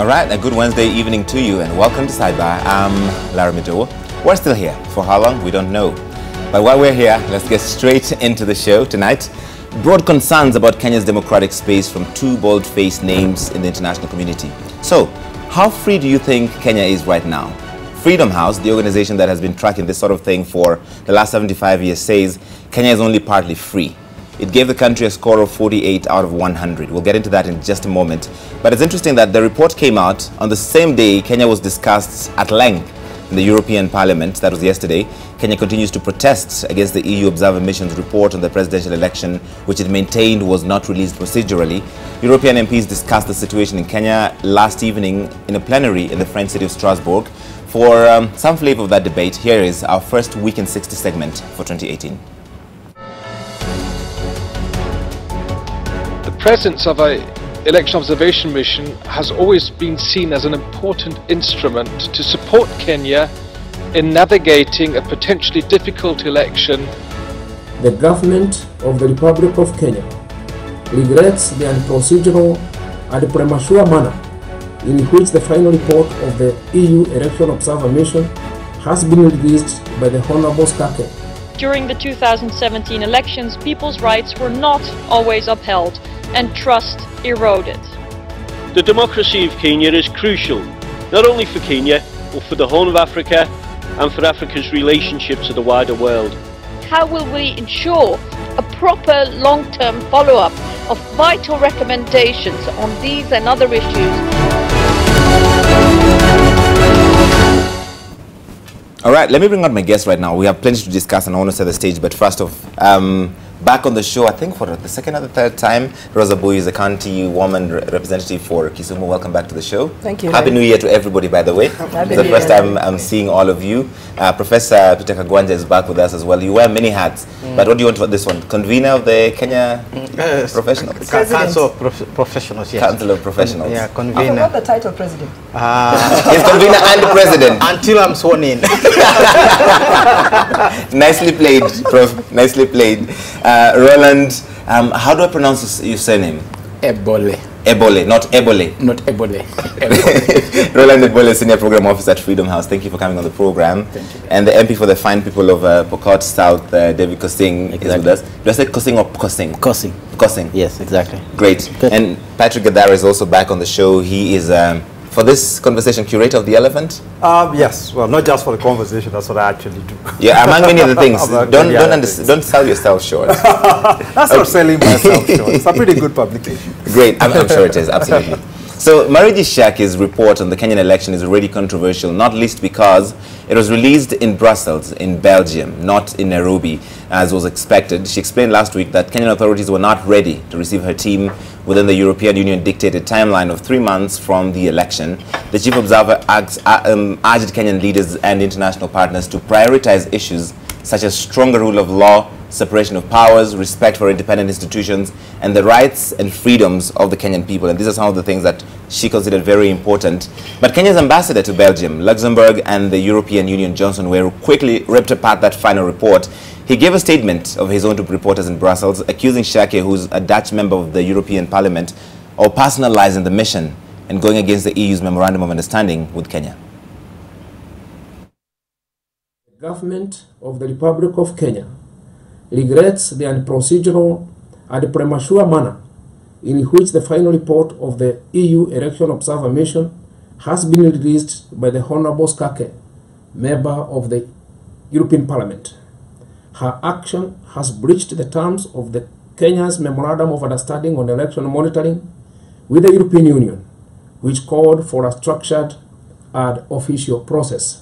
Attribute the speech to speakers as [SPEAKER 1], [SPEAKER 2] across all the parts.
[SPEAKER 1] All right, a good Wednesday evening to you and welcome to Sidebar. I'm Madowo. We're still here. For how long? We don't know. But while we're here, let's get straight into the show tonight. Broad concerns about Kenya's democratic space from two bold-faced names in the international community. So, how free do you think Kenya is right now? Freedom House, the organization that has been tracking this sort of thing for the last 75 years, says Kenya is only partly free. It gave the country a score of 48 out of 100. We'll get into that in just a moment. But it's interesting that the report came out on the same day Kenya was discussed at length in the European Parliament. That was yesterday. Kenya continues to protest against the EU Observer Mission's report on the presidential election, which it maintained was not released procedurally. European MPs discussed the situation in Kenya last evening in a plenary in the French city of Strasbourg. For some flavor of that debate, here is our first Week in 60 segment for 2018.
[SPEAKER 2] The presence of an election observation mission has always been seen as an important instrument to support Kenya in navigating a potentially difficult election.
[SPEAKER 3] The government of the Republic of Kenya regrets the unprocedural and premature manner in which the final report of the EU Election Observer Mission has been released by the Honorable Skake.
[SPEAKER 4] During the 2017 elections, people's rights were not always upheld and trust eroded.
[SPEAKER 5] The democracy of Kenya is crucial, not only for Kenya, but for the whole of Africa and for Africa's relationship to the wider world.
[SPEAKER 4] How will we ensure a proper long-term follow-up of vital recommendations on these and other issues?
[SPEAKER 1] All right, let me bring out my guest right now. We have plenty to discuss and I want to set the stage, but first off, back on the show, I think for the second or the third time, Rosa Boy is a county woman representative for Kisumu. Welcome back to the show.
[SPEAKER 6] Thank you.
[SPEAKER 1] Happy New Year to everybody, by the way. It's the first time I'm seeing all of you. Professor Peter Kagwanja is back with us as well. You wear many hats, but what do you want for this one? Convener of the Kenya Professionals?
[SPEAKER 6] Council of Professionals, yes.
[SPEAKER 1] Council of Professionals.
[SPEAKER 6] Yeah, convener.
[SPEAKER 7] I forgot the title, President.
[SPEAKER 1] He's convener and president.
[SPEAKER 6] Until I'm sworn in.
[SPEAKER 1] Nicely played, Prof. Nicely played. Roland, how do I pronounce your surname?
[SPEAKER 8] Ebole.
[SPEAKER 1] Ebole, not Ebole.
[SPEAKER 8] Not Ebole.
[SPEAKER 1] Roland Ebole, Senior Program Officer at Freedom House. Thank you for coming on the program.
[SPEAKER 8] Thank you.
[SPEAKER 1] And the MP for the fine people of Pokot South, David Kosing, is with us. Do I say Kosing or Kosing?
[SPEAKER 8] Kosing.
[SPEAKER 1] Kosing.
[SPEAKER 8] Yes, exactly.
[SPEAKER 1] Great.
[SPEAKER 8] Good.
[SPEAKER 1] And Patrick Gadara is also back on the show. He is, for this conversation, curator of The Elephant?
[SPEAKER 9] Yes, well, not just for the conversation, that's what I actually do.
[SPEAKER 1] Yeah, among many other things. Don't sell yourself short.
[SPEAKER 9] That's not selling myself short. It's a pretty good publication.
[SPEAKER 1] Great, I'm sure it is, absolutely. So, Mariji Shaki's report on the Kenyan election is already controversial, not least because it was released in Brussels, in Belgium, not in Nairobi, as was expected. She explained last week that Kenyan authorities were not ready to receive her team within the European Union dictated timeline of 3 months from the election. The chief observer urged Kenyan leaders and international partners to prioritize issues such as stronger rule of law, separation of powers, respect for independent institutions, and the rights and freedoms of the Kenyan people. And these are some of the things that she considered very important. But Kenya's ambassador to Belgium, Luxembourg, and the European Union, Johnson Weru, quickly ripped apart that final report. He gave a statement of his own to reporters in Brussels, accusing Shake, who's a Dutch member of the European Parliament, of personalizing the mission and going against the EU's Memorandum of Understanding with Kenya.
[SPEAKER 3] The government of the Republic of Kenya regrets the unprocedural and premature manner in which the final report of the EU Election Observer Mission has been released by the Honorable Skake, member of the European Parliament. Her action has breached the terms of the Kenya's Memorandum of Understanding on Election Monitoring with the European Union, which called for a structured and official process.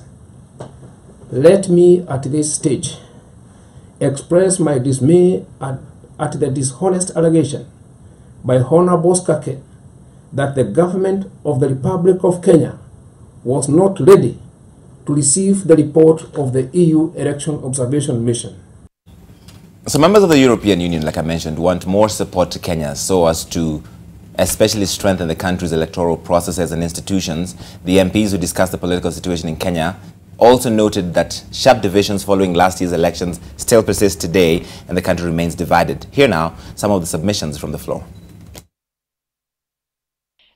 [SPEAKER 3] Let me at this stage express my dismay at the dishonest allegation by Honorable Skake that the government of the Republic of Kenya was not ready to receive the report of the EU Election Observation Mission.
[SPEAKER 1] So members of the European Union, like I mentioned, want more support to Kenya so as to especially strengthen the country's electoral processes and institutions. The MPs who discussed the political situation in Kenya also noted that sharp divisions following last year's elections still persist today and the country remains divided. Here now, some of the submissions from the floor.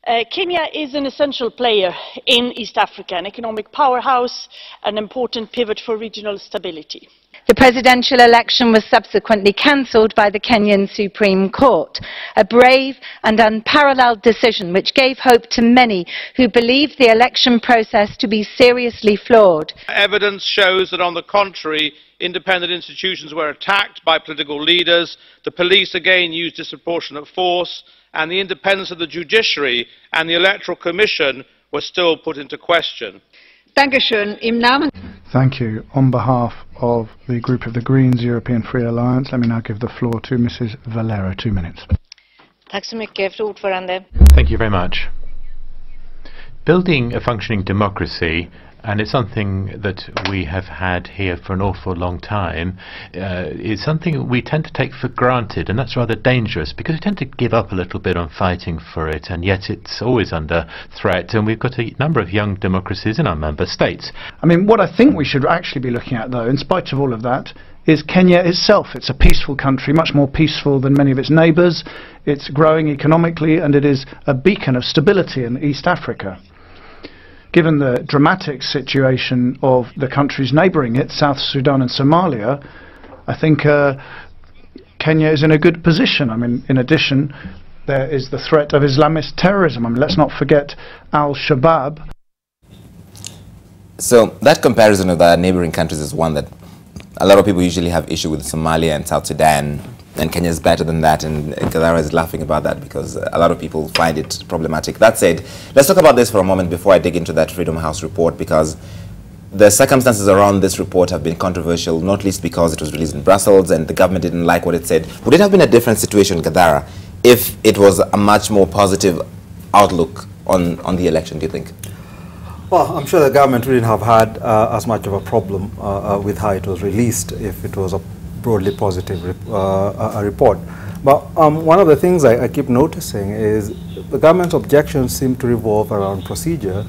[SPEAKER 7] Kenya is an essential player in East Africa, an economic powerhouse, an important pivot for regional stability.
[SPEAKER 8] The presidential election was subsequently cancelled by the Kenyan Supreme Court, a brave and unparalleled decision which gave hope to many who believed the election process to be seriously flawed.
[SPEAKER 10] Evidence shows that, on the contrary, independent institutions were attacked by political leaders, the police again used disproportionate force, and the independence of the judiciary and the Electoral Commission were still put into question.
[SPEAKER 9] Thank you. On behalf of the group of the Greens European Free Alliance, let me now give the floor to Mrs. Valera. 2 minutes.
[SPEAKER 11] Thank you very much. Building a functioning democracy, and it's something that we have had here for an awful long time, is something we tend to take for granted, and that's rather dangerous because we tend to give up a little bit on fighting for it, and yet it's always under threat, and we've got a number of young democracies in our member states.
[SPEAKER 9] I mean, what I think we should actually be looking at, though, in spite of all of that, is Kenya itself. It's a peaceful country, much more peaceful than many of its neighbours. It's growing economically, and it is a beacon of stability in East Africa. Given the dramatic situation of the countries neighbouring it, South Sudan and Somalia, I think Kenya is in a good position. I mean, in addition, there is the threat of Islamist terrorism. I mean, let's not forget Al-Shabaab.
[SPEAKER 1] So that comparison of the neighbouring countries is one that a lot of people usually have issue with. Somalia and South Sudan, and Kenya is better than that, and Kadara is laughing about that because a lot of people find it problematic. That said, let's talk about this for a moment before I dig into that Freedom House report, because the circumstances around this report have been controversial, not least because it was released in Brussels and the government didn't like what it said. Would it have been a different situation, Kadara, if it was a much more positive outlook on the election, do you think?
[SPEAKER 6] Well, I'm sure the government wouldn't have had as much of a problem with how it was released if it was a broadly positive report. But one of the things I keep noticing is the government's objections seem to revolve around procedure,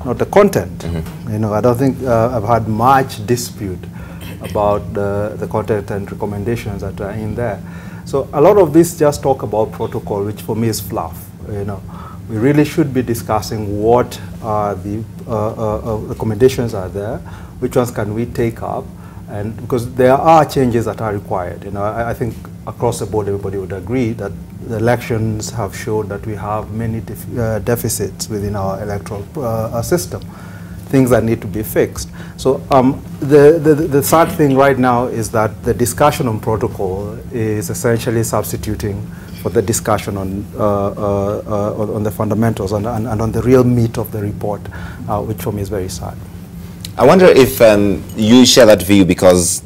[SPEAKER 6] not the content. You know, I don't think I've had much dispute about the content and recommendations that are in there. So a lot of this just talk about protocol, which for me is fluff. You know, we really should be discussing what are the recommendations are there, which ones can we take up. And because there are changes that are required, you know, I think across the board everybody would agree that the elections have shown that we have many deficits within our electoral system, things that need to be fixed. So the sad thing right now is that the discussion on protocol is essentially substituting for the discussion on the fundamentals and on the real meat of the report, which for me is very sad.
[SPEAKER 1] I wonder if you share that view, because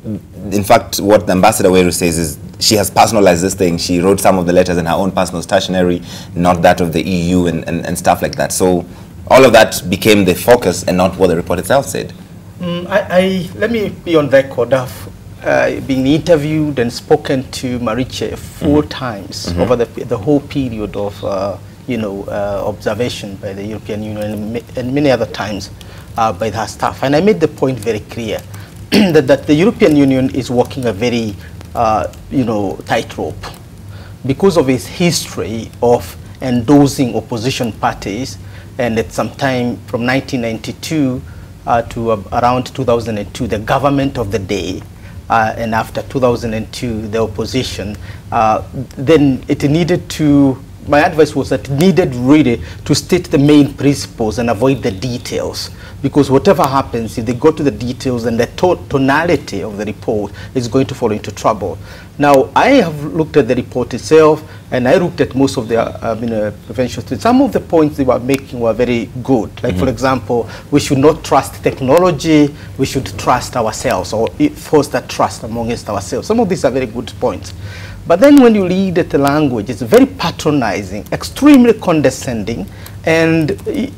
[SPEAKER 1] in fact what Ambassador Weru says is she has personalized this thing. She wrote some of the letters in her own personal stationery, not that of the EU and stuff like that. So all of that became the focus and not what the report itself said.
[SPEAKER 6] Let me be on record. I've been interviewed and spoken to Mariche 4 times over the whole period of observation by the European Union and many other times by her staff, and I made the point very clear that the European Union is walking a very tightrope because of its history of endorsing opposition parties, and at some time from 1992 to around 2002 the government of the day, and after 2002 the opposition. Then it needed to, my advice was that it needed really to state the main principles and avoid the details, because whatever happens, if they go to the details and the tonality of the report is going to fall into trouble. Now, I have looked at the report itself, and I looked at most of the prevention. Some of the points they were making were very good. Like, for example, we should not trust technology, we should trust ourselves, or foster trust amongst ourselves. Some of these are very good points. But then when you read the language, it's very patronizing, extremely condescending, and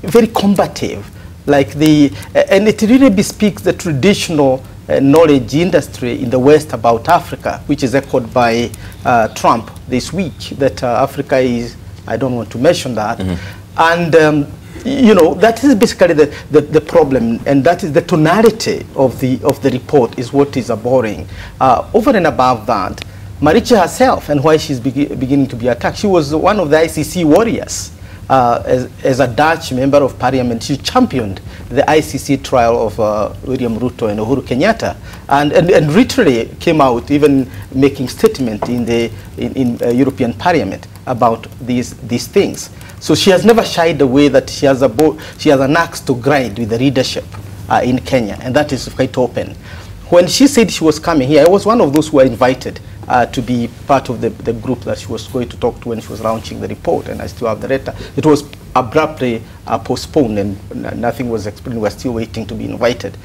[SPEAKER 6] very combative. Like and it really bespeaks the traditional knowledge industry in the West about Africa, which is echoed by Trump this week, that Africa is, I don't want to mention that. And that is basically the problem, and that is the tonality of the report is what is abhorring. Over and above that, Mariche herself, and why she's beginning to be attacked, she was one of the ICC warriors as a Dutch member of parliament, she championed the ICC trial of William Ruto and Uhuru Kenyatta, and literally came out even making statement in the European Parliament about these things. So she has never shied away that she has an axe to grind with the leadership in Kenya, and that is quite open. When she said she was coming here, I was one of those who were invited to be part of the group that she was going to talk to when she was launching the report, and I still have the letter. It was abruptly postponed, and nothing was explained. We're still waiting to be invited.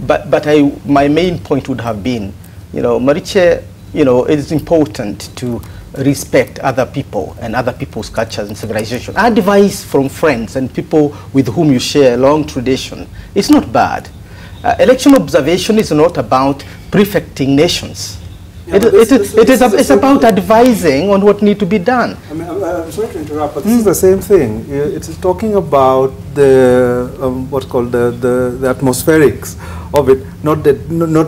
[SPEAKER 6] But my main point would have been, Mariche, it is important to respect other people and other people's cultures and civilization. Advice from friends and people with whom you share a long tradition is not bad. Election observation is not about prefecting nations. Yeah, it's about advising on what needs to be done.
[SPEAKER 12] I'm sorry to interrupt, but this is the same thing. It's talking about the what's called the atmospherics of it, not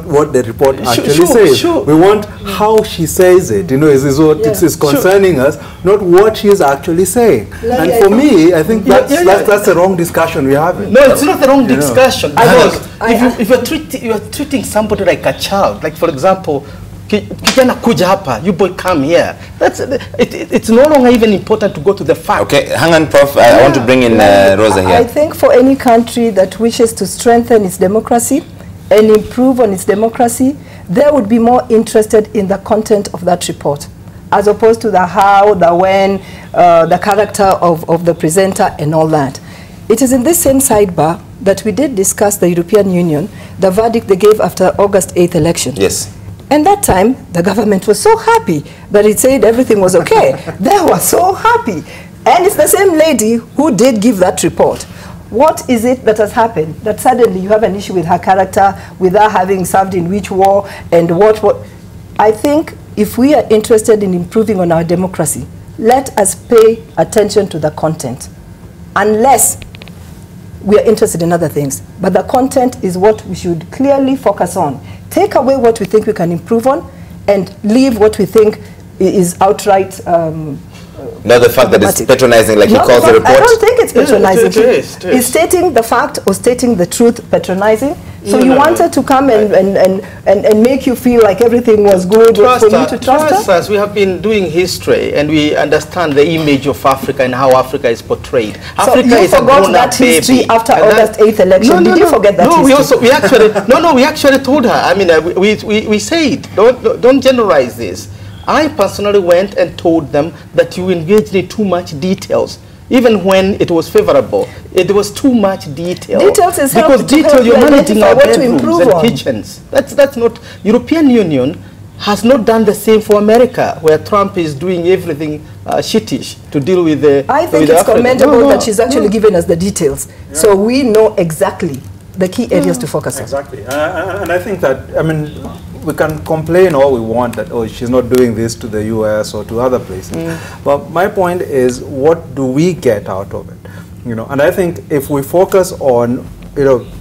[SPEAKER 12] what the report actually says. Sure. We want how she says it. Is what is concerning us, not what she is actually saying. And for me, I think that's the wrong discussion we're having.
[SPEAKER 6] No, it's not the wrong discussion. If you're treating somebody like a child, like for example, kijana kuja hapa, you boy come here. It's no longer even important to go to the fact.
[SPEAKER 1] Okay, hang on, Prof. I want to bring in Rosa here.
[SPEAKER 13] I think for any country that wishes to strengthen its democracy and improve on its democracy, they would be more interested in the content of that report, as opposed to the how, the when, the character of the presenter and all that. It is in this same sidebar that we did discuss the European Union, the verdict they gave after August 8th election.
[SPEAKER 1] Yes.
[SPEAKER 13] And that time, the government was so happy that it said everything was okay. They were so happy. And it's the same lady who did give that report. What is it that has happened that suddenly you have an issue with her character, with her having served in which war, and what? I think if we are interested in improving on our democracy, let us pay attention to the content. Unless we are interested in other things. But the content is what we should clearly focus on. Take away what we think we can improve on and leave what we think is outright
[SPEAKER 1] not the fact that it's patronizing, like he calls the report.
[SPEAKER 13] I don't think it's patronizing. It's stating the fact or stating the truth patronizing. So you wanted to come and make you feel like everything was good for you to trust
[SPEAKER 6] us. We have been doing history and we understand the image of Africa and how Africa is portrayed.
[SPEAKER 13] So Africa is forgot that history after August 8th election. Did you forget that history?
[SPEAKER 6] We actually told her. I mean, we said, don't generalize this. I personally went and told them that you engaged in too much details. Even when it was favorable, it was too much detail.
[SPEAKER 13] Details is
[SPEAKER 6] because detail you're managing our bedrooms and kitchens. That's not. European Union has not done the same for America, where Trump is doing everything shittish to deal with the.
[SPEAKER 13] I think it's commendable that she's actually given us the details, so we know exactly the key areas to focus on.
[SPEAKER 12] Exactly, and I think that we can complain all we want that, oh, she's not doing this to the US or to other places. But my point is, what do we get out of it? And I think if we focus on,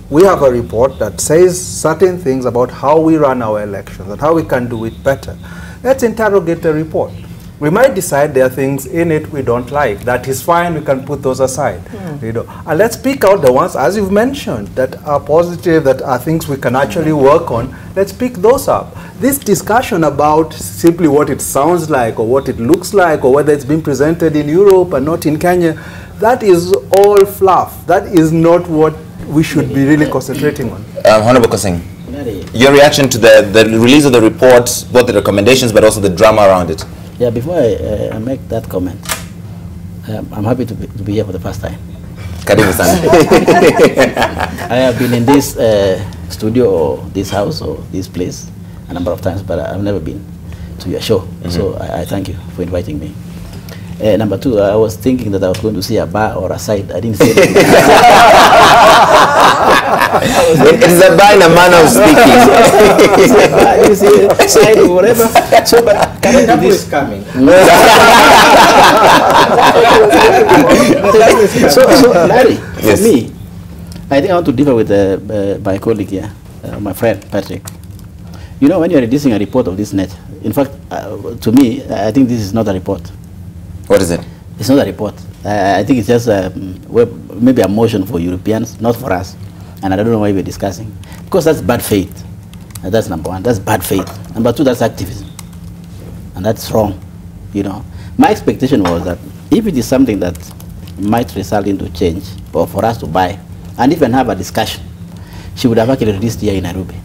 [SPEAKER 12] we have a report that says certain things about how we run our elections and how we can do it better. Let's interrogate the report. We might decide there are things in it we don't like. That is fine, we can put those aside. And let's pick out the ones, as you've mentioned, that are positive, that are things we can actually work on. Let's pick those up. This discussion about simply what it sounds like or what it looks like or whether it's been presented in Europe and not in Kenya, that is all fluff. That is not what we should be really concentrating on.
[SPEAKER 1] Honorable Kosing, your reaction to the release of the report, both the recommendations but also the drama around it.
[SPEAKER 14] Yeah, before I make that comment, I'm happy to be here for the first time. I have been in this studio or this house or this place a number of times, but I've never been to your show. So I thank you for inviting me. Number two, I was thinking that I was going to see a bar or a side. I didn't see anything.
[SPEAKER 1] It's a bar in a manner of speaking.
[SPEAKER 14] I didn't see a side or whatever. So, but coming to this coming. so Larry, for me, I think I want to differ with my colleague here, my friend Patrick. When you're releasing a report of this net, in fact, to me, I think this is not a report.
[SPEAKER 1] What is it?
[SPEAKER 14] It's not a report. I think it's just maybe a motion for Europeans, not for us. And I don't know why we're discussing. Because that's bad faith. And that's number one. That's bad faith. Number two, that's activism. And that's wrong. You know, my expectation was that if it is something that might result into change, or for us to buy, and even have a discussion, she would have actually released here in Nairobi.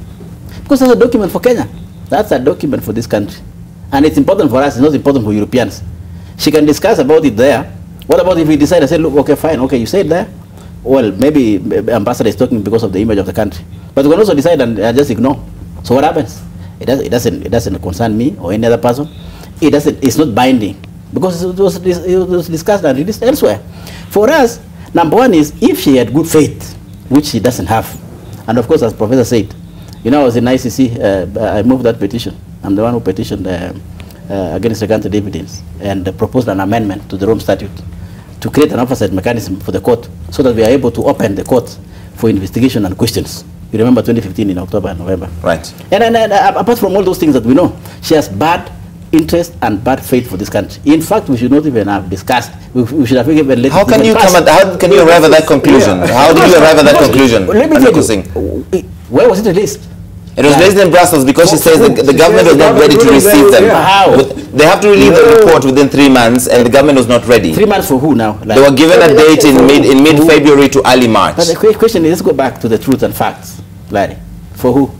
[SPEAKER 14] Because that's a document for Kenya. That's a document for this country. And it's important for us, it's not important for Europeans. She can discuss about it there. What about if we decide to say, look, okay, fine, okay, you said there? Well, maybe ambassador is talking because of the image of the country. But we can also decide and just ignore. So what happens? It doesn't concern me or any other person. It's not binding. Because it was discussed and released elsewhere. For us, number one is if she had good faith, which she doesn't have. And of course, as Professor said, you know, I was in ICC, I moved that petition. I'm the one who petitioned against the country dividends and proposed an amendment to the Rome Statute to create an oversight mechanism for the court so that we are able to open the court for investigation and questions. You remember 2015 in October and November.
[SPEAKER 1] Right.
[SPEAKER 14] And apart from all those things that we know, she has bad interest and bad faith for this country. In fact, we should not even have discussed. We should have even let
[SPEAKER 1] how can you come at, how can you arrive at that conclusion? Yeah. How did you arrive at that conclusion?
[SPEAKER 14] Let me tell you, where was it released?
[SPEAKER 1] It was raised in Brussels because she says the government was not ready to receive them.
[SPEAKER 14] How?
[SPEAKER 1] They have to release the report within 3 months, and the government was not ready.
[SPEAKER 14] 3 months for who now?
[SPEAKER 1] Like, they were given a date in mid-February to early March.
[SPEAKER 14] But the question is, let's go back to the truth and facts, Larry. For who?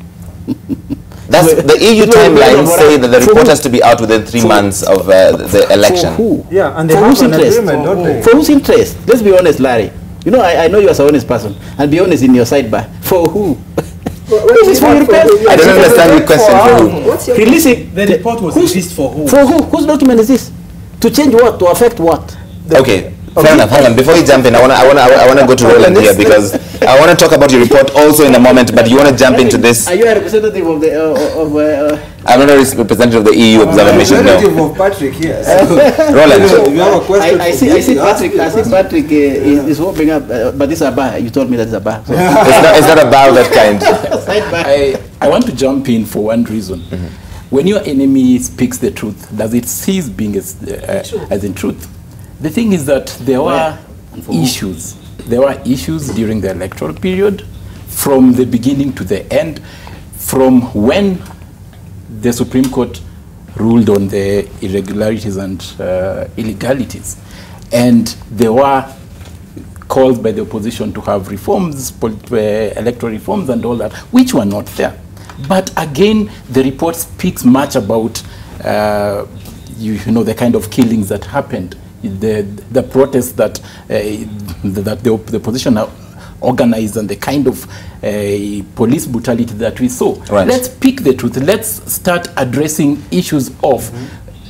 [SPEAKER 1] That's the EU timelines say that the report has to be out within 3 months of the election.
[SPEAKER 14] For who?
[SPEAKER 12] Yeah, and they have an agreement, don't they?
[SPEAKER 14] For whose interest? Let's be honest, Larry. You know, I know you as an honest person, and be honest in your sidebar. For who? This is for Europeans.
[SPEAKER 1] I don't understand the question. For who?
[SPEAKER 14] Releasing
[SPEAKER 15] the report was released for who?
[SPEAKER 14] For who? Whose document is this? To change what? To affect what?
[SPEAKER 1] Okay. Fair enough. Hang on. Before you jump in, I want to go to Roland here because I want to talk about your report also in a moment. But you want to jump into this?
[SPEAKER 14] Are you a representative of the
[SPEAKER 1] I'm not a representative of the EU Observer Mission. No.
[SPEAKER 12] Representative of Patrick here.
[SPEAKER 1] Roland.
[SPEAKER 12] So you have a question.
[SPEAKER 14] I see Patrick is warming up, but this is a bar. You told me that it's a bar. So.
[SPEAKER 1] It's not a bar of that kind.
[SPEAKER 15] I want to jump in for one reason. When your enemy speaks the truth, does it cease being as in truth? The thing is that there were issues. There were issues during the electoral period, from the beginning to the end, from when the Supreme Court ruled on the irregularities and illegalities. And there were calls by the opposition to have reforms, electoral reforms and all that, which were not there. But again, the report speaks much about you know, the kind of killings that happened, the protests that the opposition organized, and the kind of police brutality that we saw.
[SPEAKER 1] Right.
[SPEAKER 15] Let's pick the truth. Let's start addressing issues of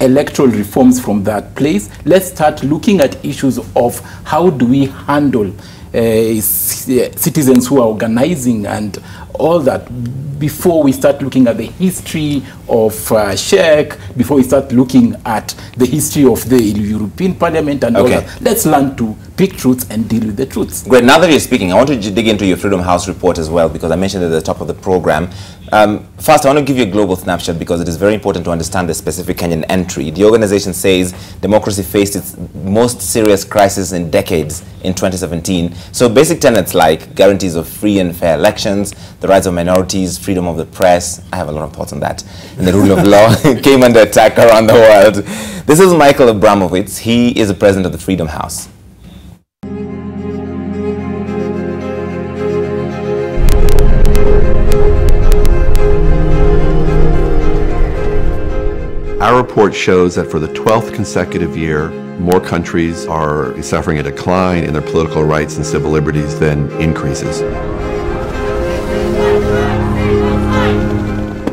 [SPEAKER 15] electoral reforms from that place. Let's start looking at issues of how do we handle citizens who are organizing and all that, before we start looking at the history of Sheikh, before we start looking at the history of the European Parliament and all that. Let's learn to pick truths and deal with the truths.
[SPEAKER 1] Great. Now that you're speaking, I want to dig into your Freedom House report as well, because I mentioned it at the top of the program. First, I want to give you a global snapshot because it is very important to understand the specific Kenyan entry. The organization says democracy faced its most serious crisis in decades in 2017. So basic tenets like guarantees of free and fair elections, the rights of minorities, freedom of the press, I have a lot of thoughts on that, and the rule of law came under attack around the world. This is Michael Abramowitz. He is the president of the Freedom House.
[SPEAKER 16] Our report shows that for the 12th consecutive year, more countries are suffering a decline in their political rights and civil liberties than increases.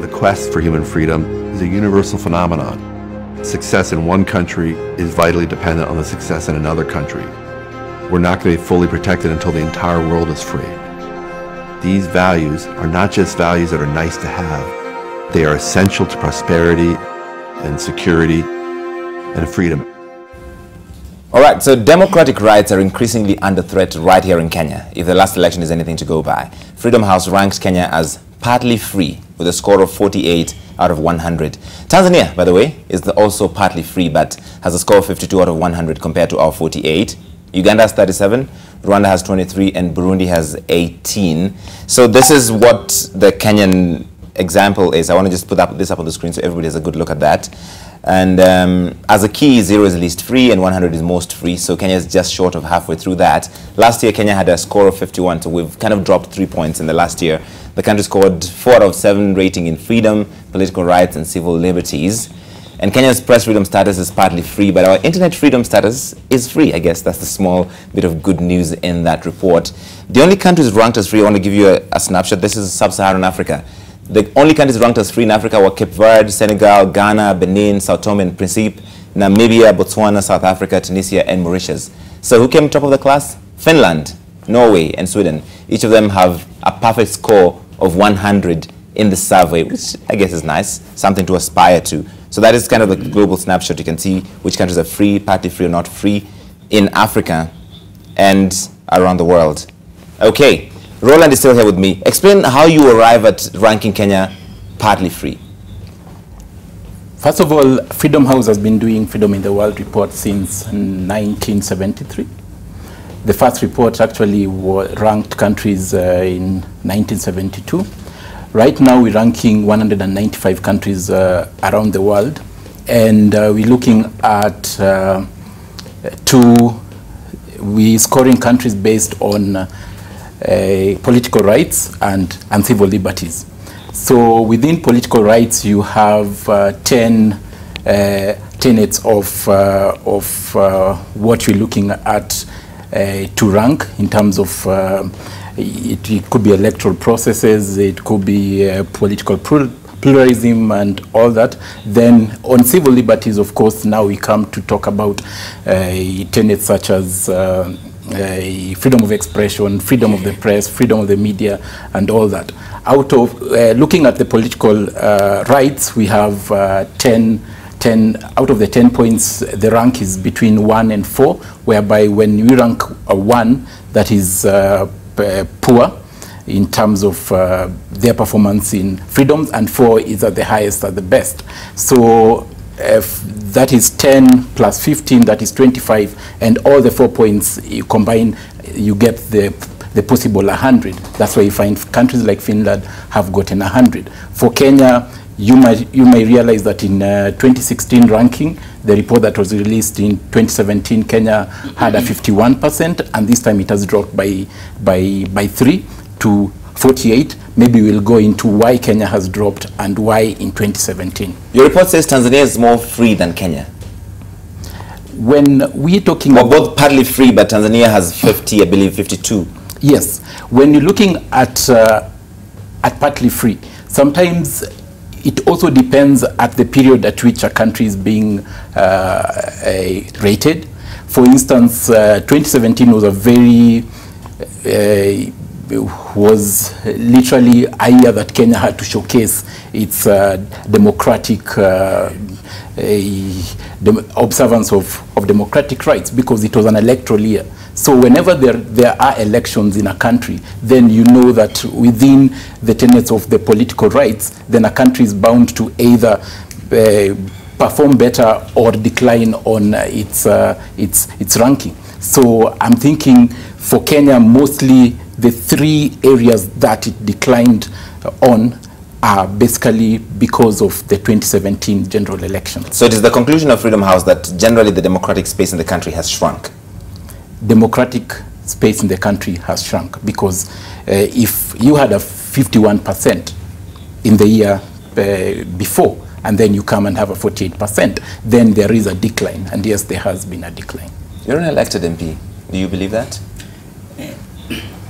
[SPEAKER 16] The quest for human freedom is a universal phenomenon. Success in one country is vitally dependent on the success in another country. We're not going to be fully protected until the entire world is free. These values are not just values that are nice to have. They are essential to prosperity and security and freedom.
[SPEAKER 1] All right, so democratic rights are increasingly under threat right here in Kenya, if the last election is anything to go by. Freedom House ranks Kenya as partly free, with a score of 48 out of 100. Tanzania, by the way, is also partly free, but has a score of 52 out of 100 compared to our 48. Uganda has 37, Rwanda has 23, and Burundi has 18. So this is what the Kenyan example is. I want to just put this up on the screen so everybody has a good look at that. And as a key, 0 is least free and 100 is most free. So Kenya is just short of halfway through that. Last year, Kenya had a score of 51, so we've kind of dropped 3 points in the last year. The country scored 4 out of 7 rating in freedom, political rights, and civil liberties. And Kenya's press freedom status is partly free, but our internet freedom status is free. I guess that's the small bit of good news in that report. The only countries ranked as free, I want to give you a snapshot. This is sub-Saharan Africa. The only countries ranked as free in Africa were Cape Verde, Senegal, Ghana, Benin, Sao Tome and Principe, Namibia, Botswana, South Africa, Tunisia, and Mauritius. So who came top of the class? Finland, Norway, and Sweden. Each of them have a perfect score of 100 in the survey, which I guess is nice, something to aspire to. So that is kind of the global snapshot. You can see which countries are free, partly free or not free in Africa and around the world. Okay. Roland is still here with me. Explain how you arrive at ranking Kenya partly free.
[SPEAKER 15] First of all, Freedom House has been doing Freedom in the World report since 1973. The first report actually ranked countries in 1972. Right now we're ranking 195 countries around the world, and we're looking at we're scoring countries based on political rights and civil liberties. So within political rights, you have 10 tenets of what you're looking at to rank in terms of it could be electoral processes, it could be political pluralism and all that. Then on civil liberties, of course, now we come to talk about tenets such as freedom of expression, freedom of the press, freedom of the media, and all that. Out of looking at the political rights, we have 10 out of the 10 points. The rank is between 1 and 4, whereby when we rank 1, that is poor in terms of their performance in freedoms, and 4 is at the highest, at the best. So that is 10 plus 15, that is 25, and all the 4 points you combine, you get the possible 100. That's why you find countries like Finland have gotten 100. For Kenya, you may realize that in 2016 ranking, the report that was released in 2017, Kenya had a 51%, and this time it has dropped by 3 to 48. Maybe we'll go into why Kenya has dropped and why in 2017.
[SPEAKER 1] Your report says Tanzania is more free than Kenya.
[SPEAKER 15] When we're talking
[SPEAKER 1] about both partly free, but Tanzania has 50, I believe 52.
[SPEAKER 15] Yes. When you're looking at partly free, sometimes it also depends at the period at which a country is being rated. For instance, 2017 was a very was literally a year that Kenya had to showcase its democratic observance of democratic rights, because it was an electoral year. So whenever there are elections in a country, then you know that within the tenets of the political rights, then a country is bound to either perform better or decline on its ranking. So I'm thinking for Kenya, mostly the 3 areas that it declined on are basically because of the 2017 general election.
[SPEAKER 1] So it is the conclusion of Freedom House that generally the democratic space in the country has shrunk.
[SPEAKER 15] Democratic space in the country has shrunk because if you had a 51% in the year before, and then you come and have a 48%, then there is a decline. And yes, there has been a decline.
[SPEAKER 1] You're an elected MP. Do you believe that?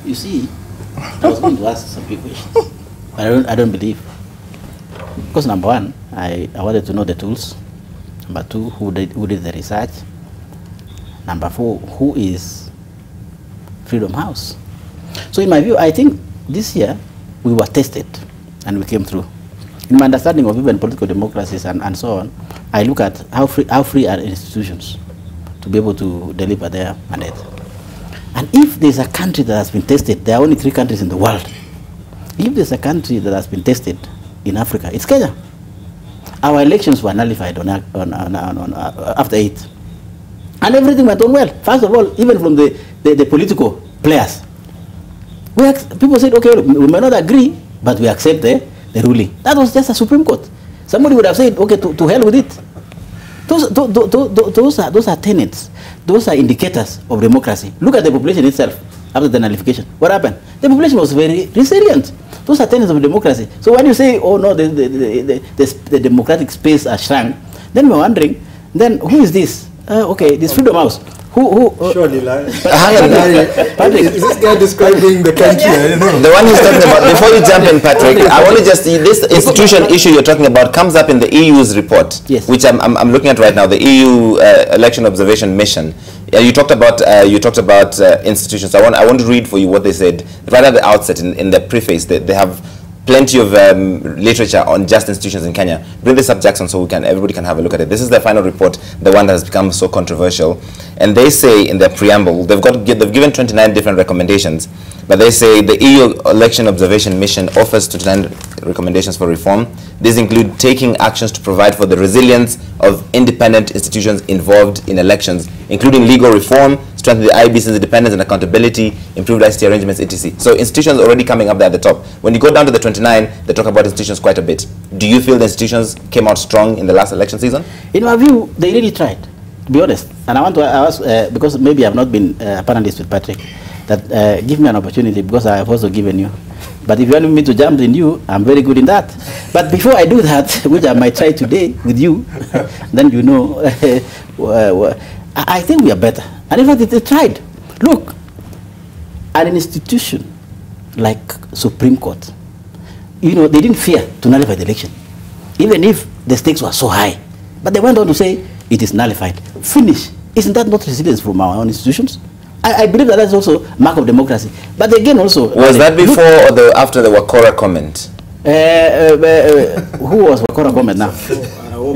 [SPEAKER 14] You see, I was going to ask some big questions. I don't believe. Because number 1, I wanted to know the tools. Number 2, who did the research. Number 4, who is Freedom House? So in my view, I think this year we were tested and we came through. In my understanding of even political democracies and so on, I look at how free are institutions to be able to deliver their mandate. And if there's a country that has been tested, there are only 3 countries in the world. If there's a country that has been tested in Africa, it's Kenya. Our elections were nullified after 8. And everything went on well. First of all, even from the political players. People said, okay, we may not agree, but we accept the ruling. That was just a Supreme Court. Somebody would have said, okay, to hell with it. Those are tenets. Those are indicators of democracy. Look at the population itself after the nullification. What happened? The population was very resilient. Those are tenets of democracy. So when you say, oh no, the democratic space has shrunk, then we're wondering, then who is this? Okay, this Freedom House.
[SPEAKER 12] Surely, is this guy describing the country?
[SPEAKER 1] The one he's talking about, before you jump in, Patrick, I want to just see this institution issue you're talking about comes up in the EU's report,
[SPEAKER 14] yes,
[SPEAKER 1] which I'm looking at right now, the EU Election Observation Mission. You talked about institutions. I want to read for you what they said right at the outset in the preface. They have plenty of literature on just institutions in Kenya. Bring this up, Jackson, so everybody can have a look at it. This is their final report, the one that has become so controversial. And they say in their preamble, they've given 29 different recommendations, but they say the EU Election Observation Mission offers 29 recommendations for reform. These include taking actions to provide for the resilience of independent institutions involved in elections, including legal reform, strengthen the IEBC's independence and accountability, improved ICT arrangements, etc. So institutions already coming up there at the top. When you go down to the 29, they talk about institutions quite a bit. Do you feel the institutions came out strong in the last election season?
[SPEAKER 14] In my view, they really tried, to be honest. And I want to ask, because maybe I've not been a panelist with Patrick, that give me an opportunity, because I have also given you. But if you want me to jump in you, I'm very good in that. But before I do that, which I might try today with you, then you know, I think we are better. And in fact, they tried. Look, an institution like Supreme Court, you know, they didn't fear to nullify the election, even if the stakes were so high. But they went on to say, it is nullified. Finish. Isn't that not resilience from our own institutions? I believe that that's also a mark of democracy. But again, also...
[SPEAKER 1] Was that before or after the Wakora comment?
[SPEAKER 14] Who was Wakora comment now? Who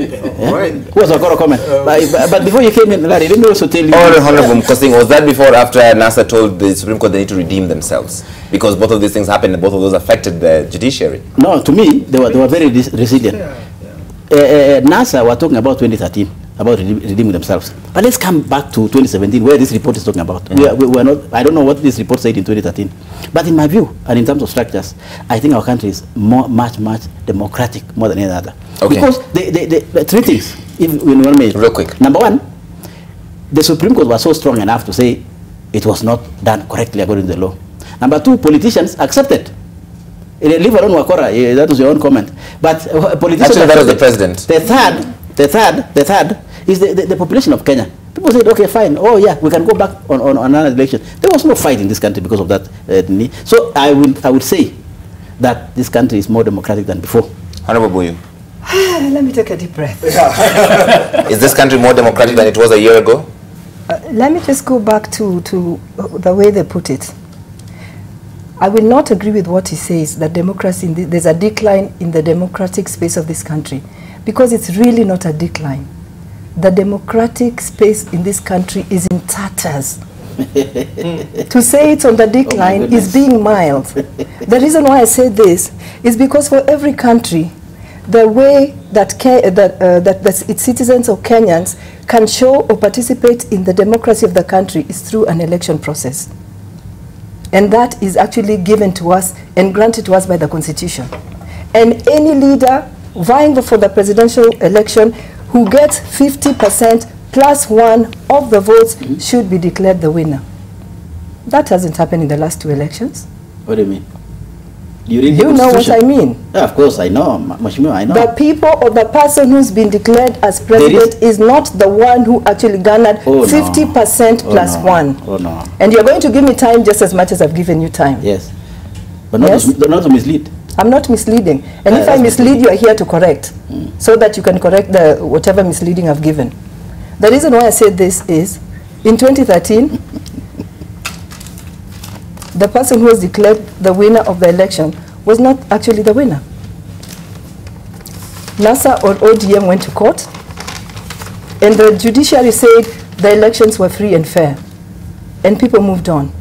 [SPEAKER 14] was Wakora comment? But before you came in, Larry, let me also tell you...
[SPEAKER 1] Honorable Mkosing, was that before or after NASA told the Supreme Court they need to redeem themselves? Because both of these things happened and both of those affected the judiciary.
[SPEAKER 14] No, to me, they were very resilient. NASA were talking about 2013. About redeeming themselves. But let's come back to 2017, where this report is talking about. We are not, I don't know what this report said in 2013. But in my view, and in terms of structures, I think our country is much democratic, more than any other. Okay. Because the three things, if we want to make
[SPEAKER 1] real quick.
[SPEAKER 14] Number one, the Supreme Court was so strong enough to say it was not done correctly according to the law. Number two, politicians accepted. Leave alone Wakora, that was your own comment. But politicians...
[SPEAKER 1] Actually, that was the president.
[SPEAKER 14] The third is the population of Kenya. People said, okay, fine. Oh, yeah, we can go back on another election. There was no fight in this country because of that. So I would say that this country is more democratic than before.
[SPEAKER 1] Honorable Boyu.
[SPEAKER 13] Let me take a deep breath.
[SPEAKER 1] Is this country more democratic than it was a year ago?
[SPEAKER 13] Let me just go back to the way they put it. I will not agree with what he says, that democracy, there's a decline in the democratic space of this country, because it's really not a decline. The democratic space in this country is in tatters. To say it's on the decline is being mild. The reason why I say this is because for every country, the way that its citizens or Kenyans can show or participate in the democracy of the country is through an election process. And that is actually given to us and granted to us by the Constitution. And any leader vying for the presidential election who gets 50% plus 1 of the votes should be declared the winner. That hasn't happened in the last 2 elections.
[SPEAKER 14] What do you mean?
[SPEAKER 13] You know what I mean?
[SPEAKER 14] Yeah, of course, I know. Mashimo, I know.
[SPEAKER 13] The people or the person who's been declared as president is not the one who actually garnered 50% plus 1.
[SPEAKER 14] Oh, no.
[SPEAKER 13] And you're going to give me time just as much as I've given you time.
[SPEAKER 14] Yes. But not to mislead.
[SPEAKER 13] I'm not misleading. And if I mislead, you are here to correct. So that you can correct the whatever misleading I've given. The reason why I said this is, in 2013, the person who was declared the winner of the election was not actually the winner. NASA or ODM went to court, and the judiciary said the elections were free and fair, and people moved on.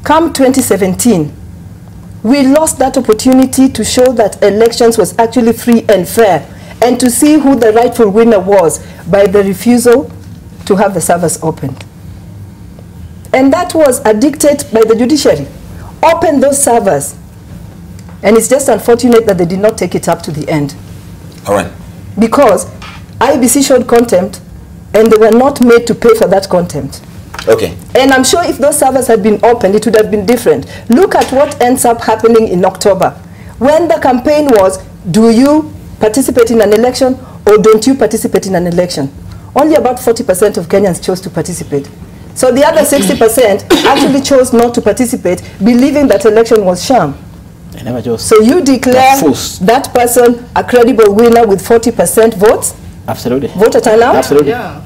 [SPEAKER 13] Come 2017, We lost that opportunity to show that elections was actually free and fair, and to see who the rightful winner was by the refusal to have the servers opened. And that was a dictate by the judiciary. Open those servers. And it's just unfortunate that they did not take it up to the end.
[SPEAKER 1] All right.
[SPEAKER 13] Because IBC showed contempt, and they were not made to pay for that contempt.
[SPEAKER 1] Okay.
[SPEAKER 13] And I'm sure if those servers had been opened, it would have been different. Look at what ends up happening in October. When the campaign was, do you participate in an election or don't you participate in an election? Only about 40% of Kenyans chose to participate. So the other 60% actually chose not to participate, believing that election was sham.
[SPEAKER 14] I never chose.
[SPEAKER 13] So you declare that person a credible winner with 40% votes?
[SPEAKER 14] Absolutely.
[SPEAKER 13] Voter turnout?
[SPEAKER 14] Absolutely.
[SPEAKER 13] Yeah.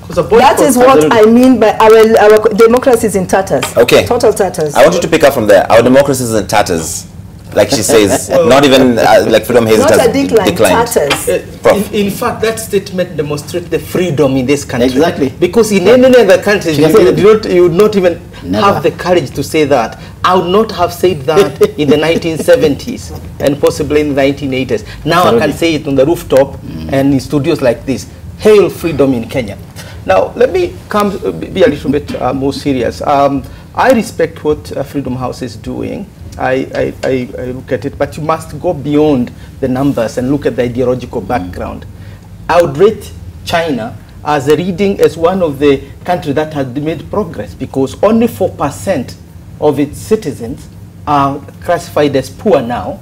[SPEAKER 13] That is what I mean by our democracy is in tatters.
[SPEAKER 1] Okay.
[SPEAKER 13] Total tatters.
[SPEAKER 1] I want you to pick up from there. Our democracy is in tatters. Like she says, not even like Freedom Hayes.
[SPEAKER 13] Not a decline, tatters.
[SPEAKER 6] In fact, that statement demonstrates the freedom in this country.
[SPEAKER 14] Exactly.
[SPEAKER 6] Because in any other country, you would not even have the courage to say that. I would not have said that in the 1970s and possibly in the 1980s. Now I can say it on the rooftop and in studios like this. Hail freedom in Kenya. Now, let me be a little bit more serious. I respect what Freedom House is doing. I look at it, but you must go beyond the numbers and look at the ideological background. I would rate China as one of the countries that has made progress, because only 4% of its citizens are classified as poor now,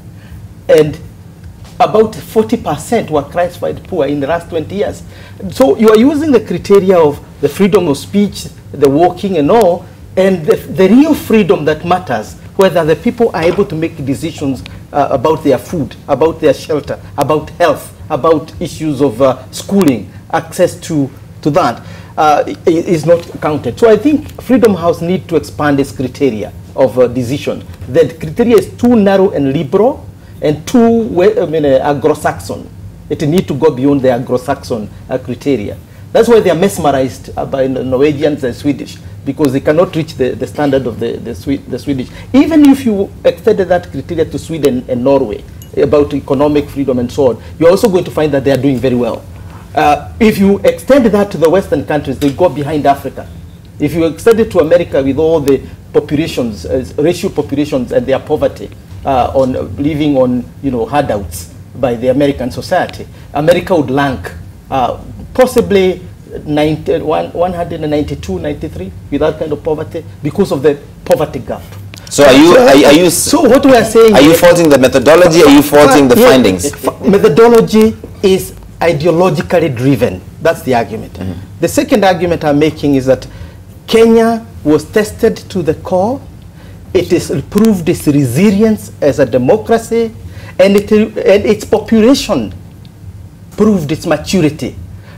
[SPEAKER 6] and about 40% were classified poor in the last 20 years. So you are using the criteria of the freedom of speech, the walking and all, and the real freedom that matters, whether the people are able to make decisions about their food, about their shelter, about health, about issues of schooling, access to that, is not counted. So I think Freedom House needs to expand its criteria of decision. The criteria is too narrow and liberal and too Anglo-Saxon. It needs to go beyond the Anglo-Saxon criteria. That's why they are mesmerized by the Norwegians and Swedish, because they cannot reach the standard of the Swedish. Even if you extended that criteria to Sweden and Norway about economic freedom and so on, you're also going to find that they are doing very well. If you extend that to the Western countries, they go behind Africa. If you extend it to America with all the populations, racial populations and their poverty, on living on handouts by the American society, America would rank possibly 192, 93 with that kind of poverty because of the poverty gap.
[SPEAKER 1] So are you
[SPEAKER 6] so what we are saying,
[SPEAKER 1] are you faulting the methodology, are you faulting the findings?
[SPEAKER 6] Methodology is ideologically driven. That's the argument. The second argument I'm making is that Kenya was tested to the core. It has proved its resilience as a democracy, and its population proved its maturity.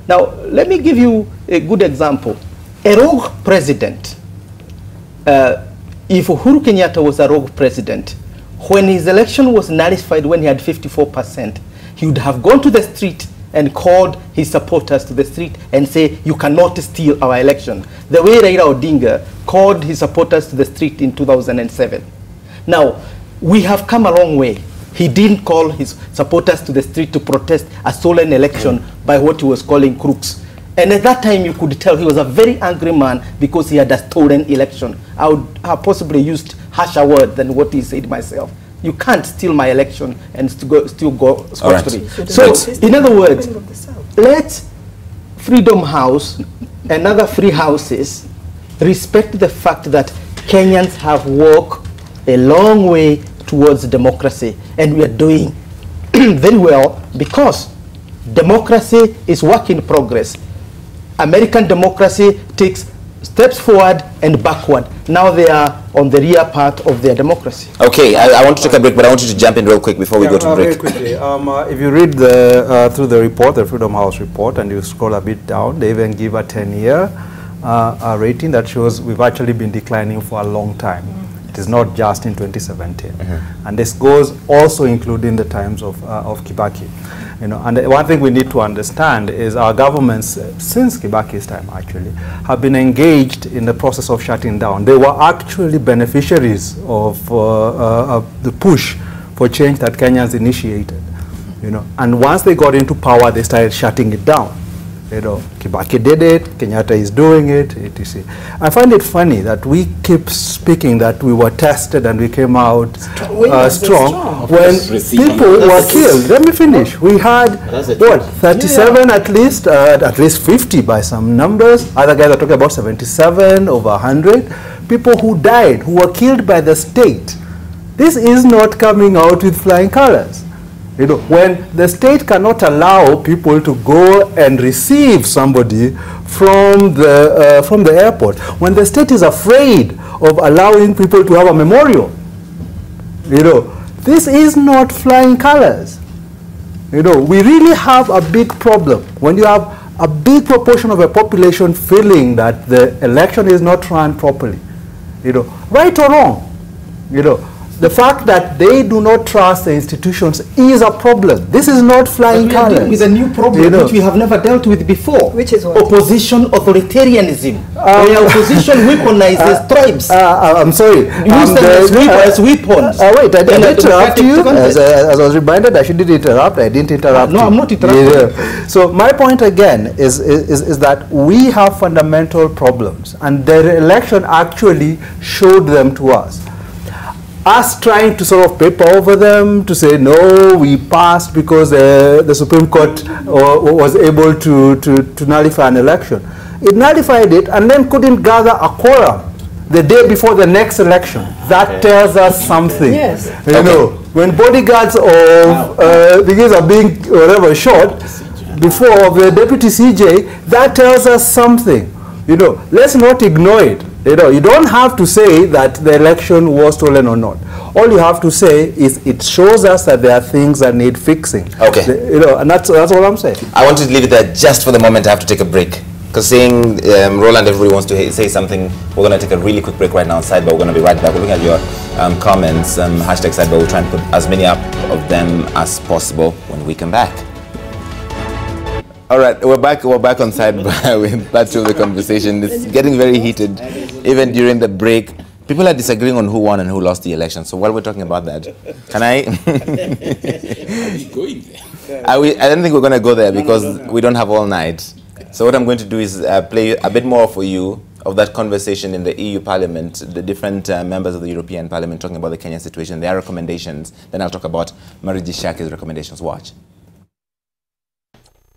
[SPEAKER 6] Now, let me give you a good example. A rogue president, if Uhuru Kenyatta was a rogue president, when his election was nullified when he had 54%, he would have gone to the street and called his supporters to the street and say, you cannot steal our election. The way Raila Odinga called his supporters to the street in 2007. Now, we have come a long way. He didn't call his supporters to the street to protest a stolen election by what he was calling crooks. And at that time, you could tell he was a very angry man because he had a stolen election. I would have possibly used harsher word than what he said myself. You can't steal my election and still go scot-free. So, in other words, let Freedom House and other free houses respect the fact that Kenyans have walked a long way towards democracy, and we are doing very well because democracy is work in progress. American democracy takes steps forward and backward. Now they are on the rear part of their democracy.
[SPEAKER 1] Okay, I want to take a break, but I want you to jump in real quick before we go to break.
[SPEAKER 12] Very quickly, if you read through the report, the Freedom House report, and you scroll a bit down, they even give a 10-year rating that shows we've actually been declining for a long time. It is not just in 2017. And this goes also including the times of Kibaki. You know, and one thing we need to understand is our governments, since Kibaki's time actually, have been engaged in the process of shutting down. They were actually beneficiaries of the push for change that Kenyans initiated. You know, and once they got into power, they started shutting it down. You know, Kibaki did it, Kenyatta is doing it, etc. I find it funny that we keep speaking that we were tested and we came out strong when people were killed. Let me finish. We had, what, 37 at least 50 by some numbers. Other guys are talking about 77, over 100. People who died, who were killed by the state. This is not coming out with flying colors. You know, when the state cannot allow people to go and receive somebody from the airport, when the state is afraid of allowing people to have a memorial, you know, this is not flying colors. You know, we really have a big problem when you have a big proportion of a population feeling that the election is not run properly. You know, right or wrong, you know. The fact that they do not trust the institutions is a problem. This is not flying colors.
[SPEAKER 6] Dealing with a new problem, you know, which we have never dealt with before.
[SPEAKER 13] Which is what?
[SPEAKER 6] Opposition authoritarianism. Where opposition weaponizes tribes.
[SPEAKER 12] I'm sorry.
[SPEAKER 6] Use them as weapons.
[SPEAKER 12] Wait, I didn't interrupt you. As I was reminded, I shouldn't interrupt. I didn't interrupt
[SPEAKER 6] No,
[SPEAKER 12] you.
[SPEAKER 6] I'm not interrupting.
[SPEAKER 12] Yeah. So my point again is that we have fundamental problems, and the election actually showed them to us. Us trying to sort of paper over them to say, no, we passed because the Supreme Court was able to nullify an election. It nullified it and then couldn't gather a quorum the day before the next election. That tells us something.
[SPEAKER 13] Yes.
[SPEAKER 12] You know, when bodyguards of the guys are being whatever shot before the deputy CJ, that tells us something. You know, let's not ignore it. You know, you don't have to say that the election was stolen or not. All you have to say is it shows us that there are things that need fixing.
[SPEAKER 1] Okay.
[SPEAKER 12] You know, and that's all I'm saying.
[SPEAKER 1] I want to leave it there just for the moment. I have to take a break. Because seeing Roland, everybody wants to say something. We're going to take a really quick break right now on Sidebar. We're going to be right back. We're looking at your comments. Hashtag Sidebar. We'll try and put as many up of them as possible when we come back. All right, we're back on Sidebar with part 2 of the conversation. It's getting very heated, even during the break. People are disagreeing on who won and who lost the election. So while we're talking about that, can I? I don't think we're going to go there because we don't have all night. So what I'm going to do is play a bit more for you of that conversation in the EU Parliament, the different members of the European Parliament talking about the Kenyan situation, their recommendations. Then I'll talk about Mariji Shaki's recommendations. Watch.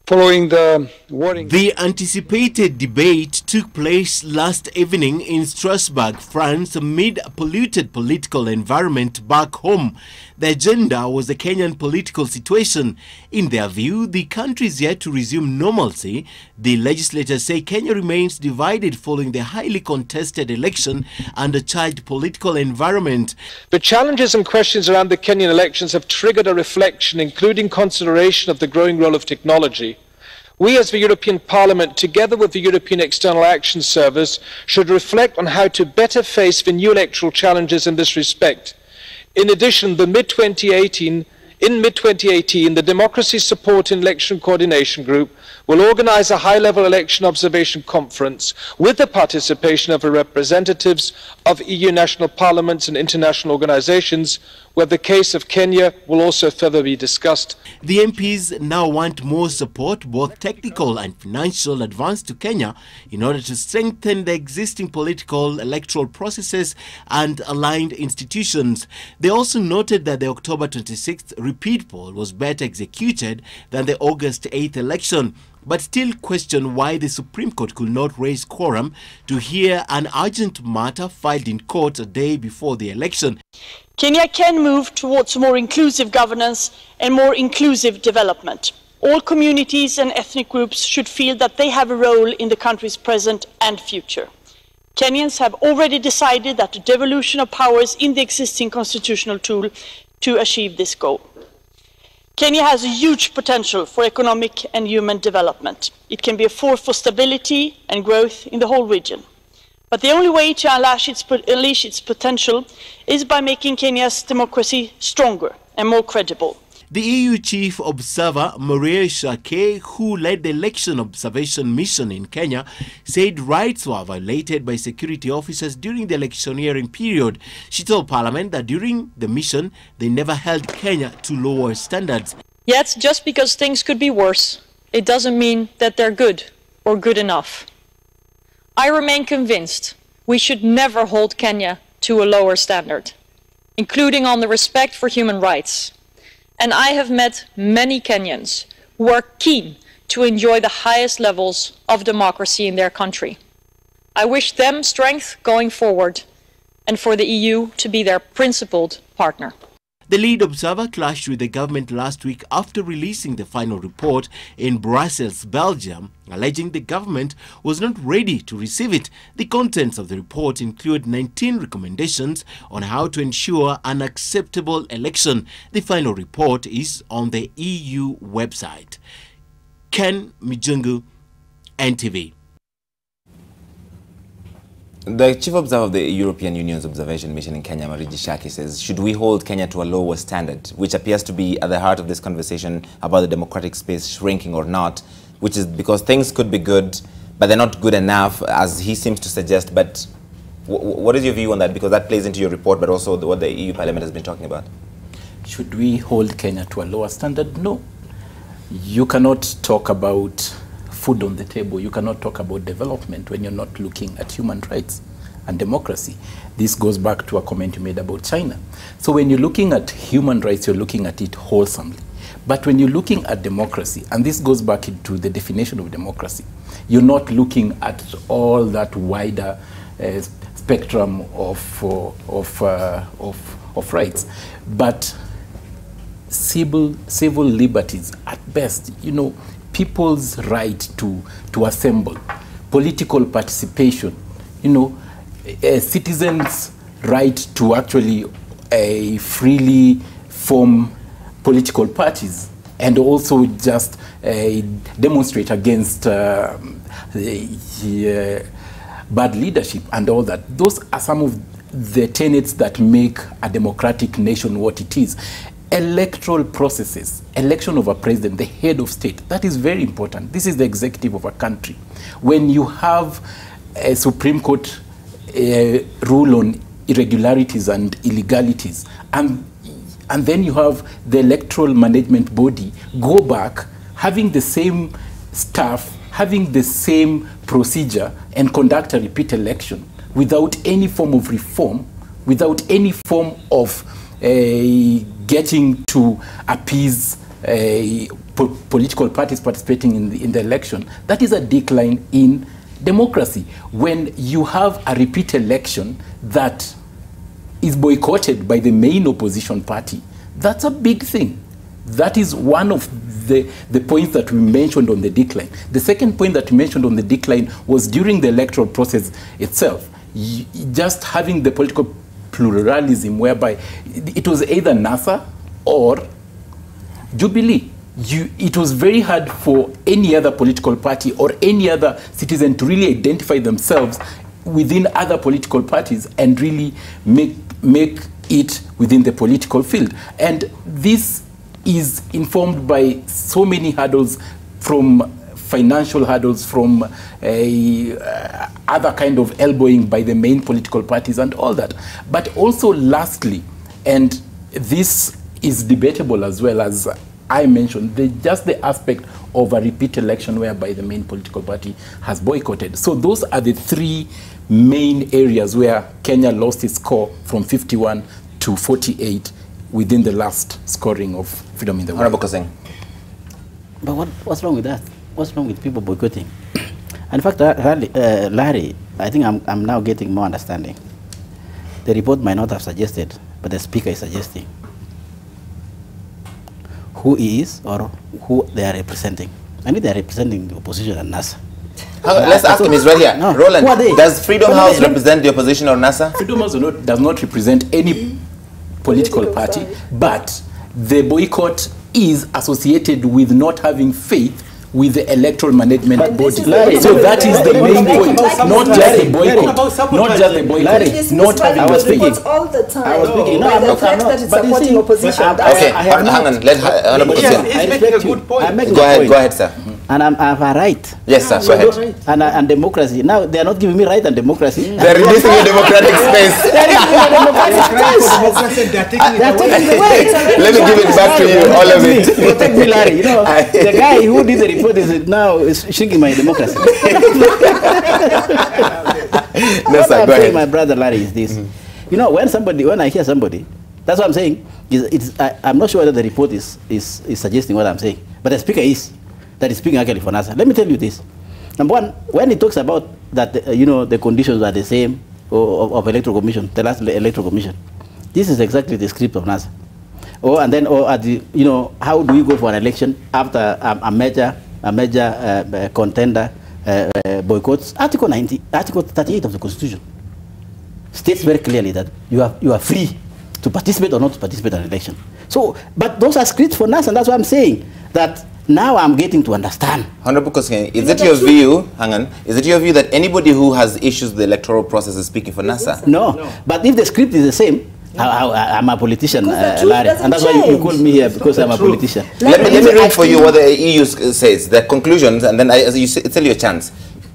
[SPEAKER 2] Following the warning.
[SPEAKER 17] The anticipated debate took place last evening in Strasbourg, France, amid a polluted political environment back home. The agenda was the Kenyan political situation. In their view, the country is yet to resume normalcy. The legislators say Kenya remains divided following the highly contested election and a charged political environment.
[SPEAKER 2] The challenges and questions around the Kenyan elections have triggered a reflection, including consideration of the growing role of technology. We as the European Parliament, together with the European External Action Service, should reflect on how to better face the new electoral challenges in this respect. In addition, in mid-2018, the Democracy Support and Election Coordination Group will organise a high-level election observation conference with the participation of the representatives of EU national parliaments and international organisations, where the case of Kenya will also further be discussed.
[SPEAKER 17] The MPs now want more support, both technical and financial, advance to Kenya in order to strengthen the existing political electoral processes and aligned institutions. They also noted that the October 26th repeat poll was better executed than the August 8th election, but still question why the Supreme Court could not raise quorum to hear an urgent matter filed in court a day before the election.
[SPEAKER 7] Kenya can move towards more inclusive governance and more inclusive development. All communities and ethnic groups should feel that they have a role in the country's present and future. Kenyans have already decided that the devolution of powers in the existing constitutional tool to achieve this goal. Kenya has a huge potential for economic and human development. It can be a force for stability and growth in the whole region. But the only way to unleash its potential is by making Kenya's democracy stronger and more credible.
[SPEAKER 17] The EU chief observer, Maria Shake, who led the election observation mission in Kenya, said rights were violated by security officers during the electioneering period. She told Parliament that during the mission, they never held Kenya to lower standards.
[SPEAKER 7] Yet, just because things could be worse, it doesn't mean that they're good or good enough. I remain convinced we should never hold Kenya to a lower standard, including on the respect for human rights. And I have met many Kenyans who are keen to enjoy the highest levels of democracy in their country. I wish them strength going forward and for the EU to be their principled partner.
[SPEAKER 17] The lead observer clashed with the government last week after releasing the final report in Brussels, Belgium, alleging the government was not ready to receive it. The contents of the report include 19 recommendations on how to ensure an acceptable election. The final report is on the EU website. Ken Mijungu, NTV.
[SPEAKER 1] The chief observer of the European Union's observation mission in Kenya, Mariji Shaki, says, should we hold Kenya to a lower standard, which appears to be at the heart of this conversation about the democratic space shrinking or not, which is because things could be good, but they're not good enough, as he seems to suggest. But what is your view on that? Because that plays into your report, but also what the EU Parliament has been talking about.
[SPEAKER 15] Should we hold Kenya to a lower standard? No. You cannot talk about food on the table. You cannot talk about development when you're not looking at human rights and democracy. This goes back to a comment you made about China. So when you're looking at human rights, you're looking at it wholesomely. But when you're looking at democracy, and this goes back into the definition of democracy, you're not looking at all that wider spectrum of rights. But civil liberties, at best, you know, people's right to assemble, political participation, you know, citizens' right to actually freely form political parties and also just demonstrate against bad leadership and all that. Those are some of the tenets that make a democratic nation what it is. Electoral processes, election of a president, the head of state, that is very important. This is the executive of a country. When you have a Supreme Court rule on irregularities and illegalities, and then you have the electoral management body go back, having the same staff, having the same procedure, and conduct a repeat election without any form of reform, without any form of getting to appease political parties participating in the election, that is a decline in democracy. When you have a repeat election that is boycotted by the main opposition party, that's a big thing. That is one of the points that we mentioned on the decline. The second point that we mentioned on the decline was during the electoral process itself, just having the political pluralism whereby it was either NASA or Jubilee. It was very hard for any other political party or any other citizen to really identify themselves within other political parties and really make it within the political field. And this is informed by so many hurdles, from financial hurdles, from other kind of elbowing by the main political parties and all that. But also lastly, and this is debatable as well, as I mentioned, just the aspect of a repeat election whereby the main political party has boycotted. So those are the three main areas where Kenya lost its score from 51 to 48 within the last scoring of Freedom in the World.
[SPEAKER 14] But what's wrong with that? What's wrong with people boycotting? In fact, Larry, I think I'm now getting more understanding. The report might not have suggested, but the speaker is suggesting who he is or who they are representing. I mean, they are representing the opposition and NASA.
[SPEAKER 1] Let's ask him, he's right here. No. Roland, does Freedom House represent the opposition or NASA?
[SPEAKER 15] Freedom House does not represent any political party, but the boycott is associated with not having faith with the electoral management body.
[SPEAKER 14] So
[SPEAKER 15] that is the main point, not just the boycott, not just the boycott, not having
[SPEAKER 13] I was
[SPEAKER 15] the
[SPEAKER 13] speaking all the time.
[SPEAKER 14] I was speaking.
[SPEAKER 13] No, the fact that it's supporting opposition.
[SPEAKER 1] Okay, hang on. Let Honorable
[SPEAKER 14] he's making a good point.
[SPEAKER 1] Go ahead, sir.
[SPEAKER 14] And I'm a right.
[SPEAKER 1] Yes, sir. Go ahead.
[SPEAKER 14] And democracy. Now they are not giving me right and democracy.
[SPEAKER 1] They're reducing your democratic space.
[SPEAKER 14] They're taking it away.
[SPEAKER 1] Let me give it back to you, all of it.
[SPEAKER 14] Protect me, Larry. You know, the guy who did the report is now shrinking my democracy.
[SPEAKER 1] No, sir, go ahead.
[SPEAKER 14] My brother Larry is this. You know, when I hear somebody, that's what I'm saying. I'm not sure whether the report is suggesting what I'm saying, but the speaker is. That is speaking actually for NASA. Let me tell you this. Number one, when he talks about that, the conditions are the same of electoral commission, the last electoral commission, this is exactly the script of NASA. How do we go for an election after a major contender boycotts? Article 38 of the Constitution states very clearly that you are free to participate or not to participate in an election. So, but those are scripts for NASA, and that's what I'm saying. That now I'm getting to understand.
[SPEAKER 1] Honorable Koskei, is it your view, is it your view that anybody who has issues with the electoral process is speaking for NASA?
[SPEAKER 14] No, but if the script is the same, I'm a politician, Larry, and that's why you called me here, because I'm a politician.
[SPEAKER 1] Let me read for you what the EU says, the conclusions, and then it's only a chance.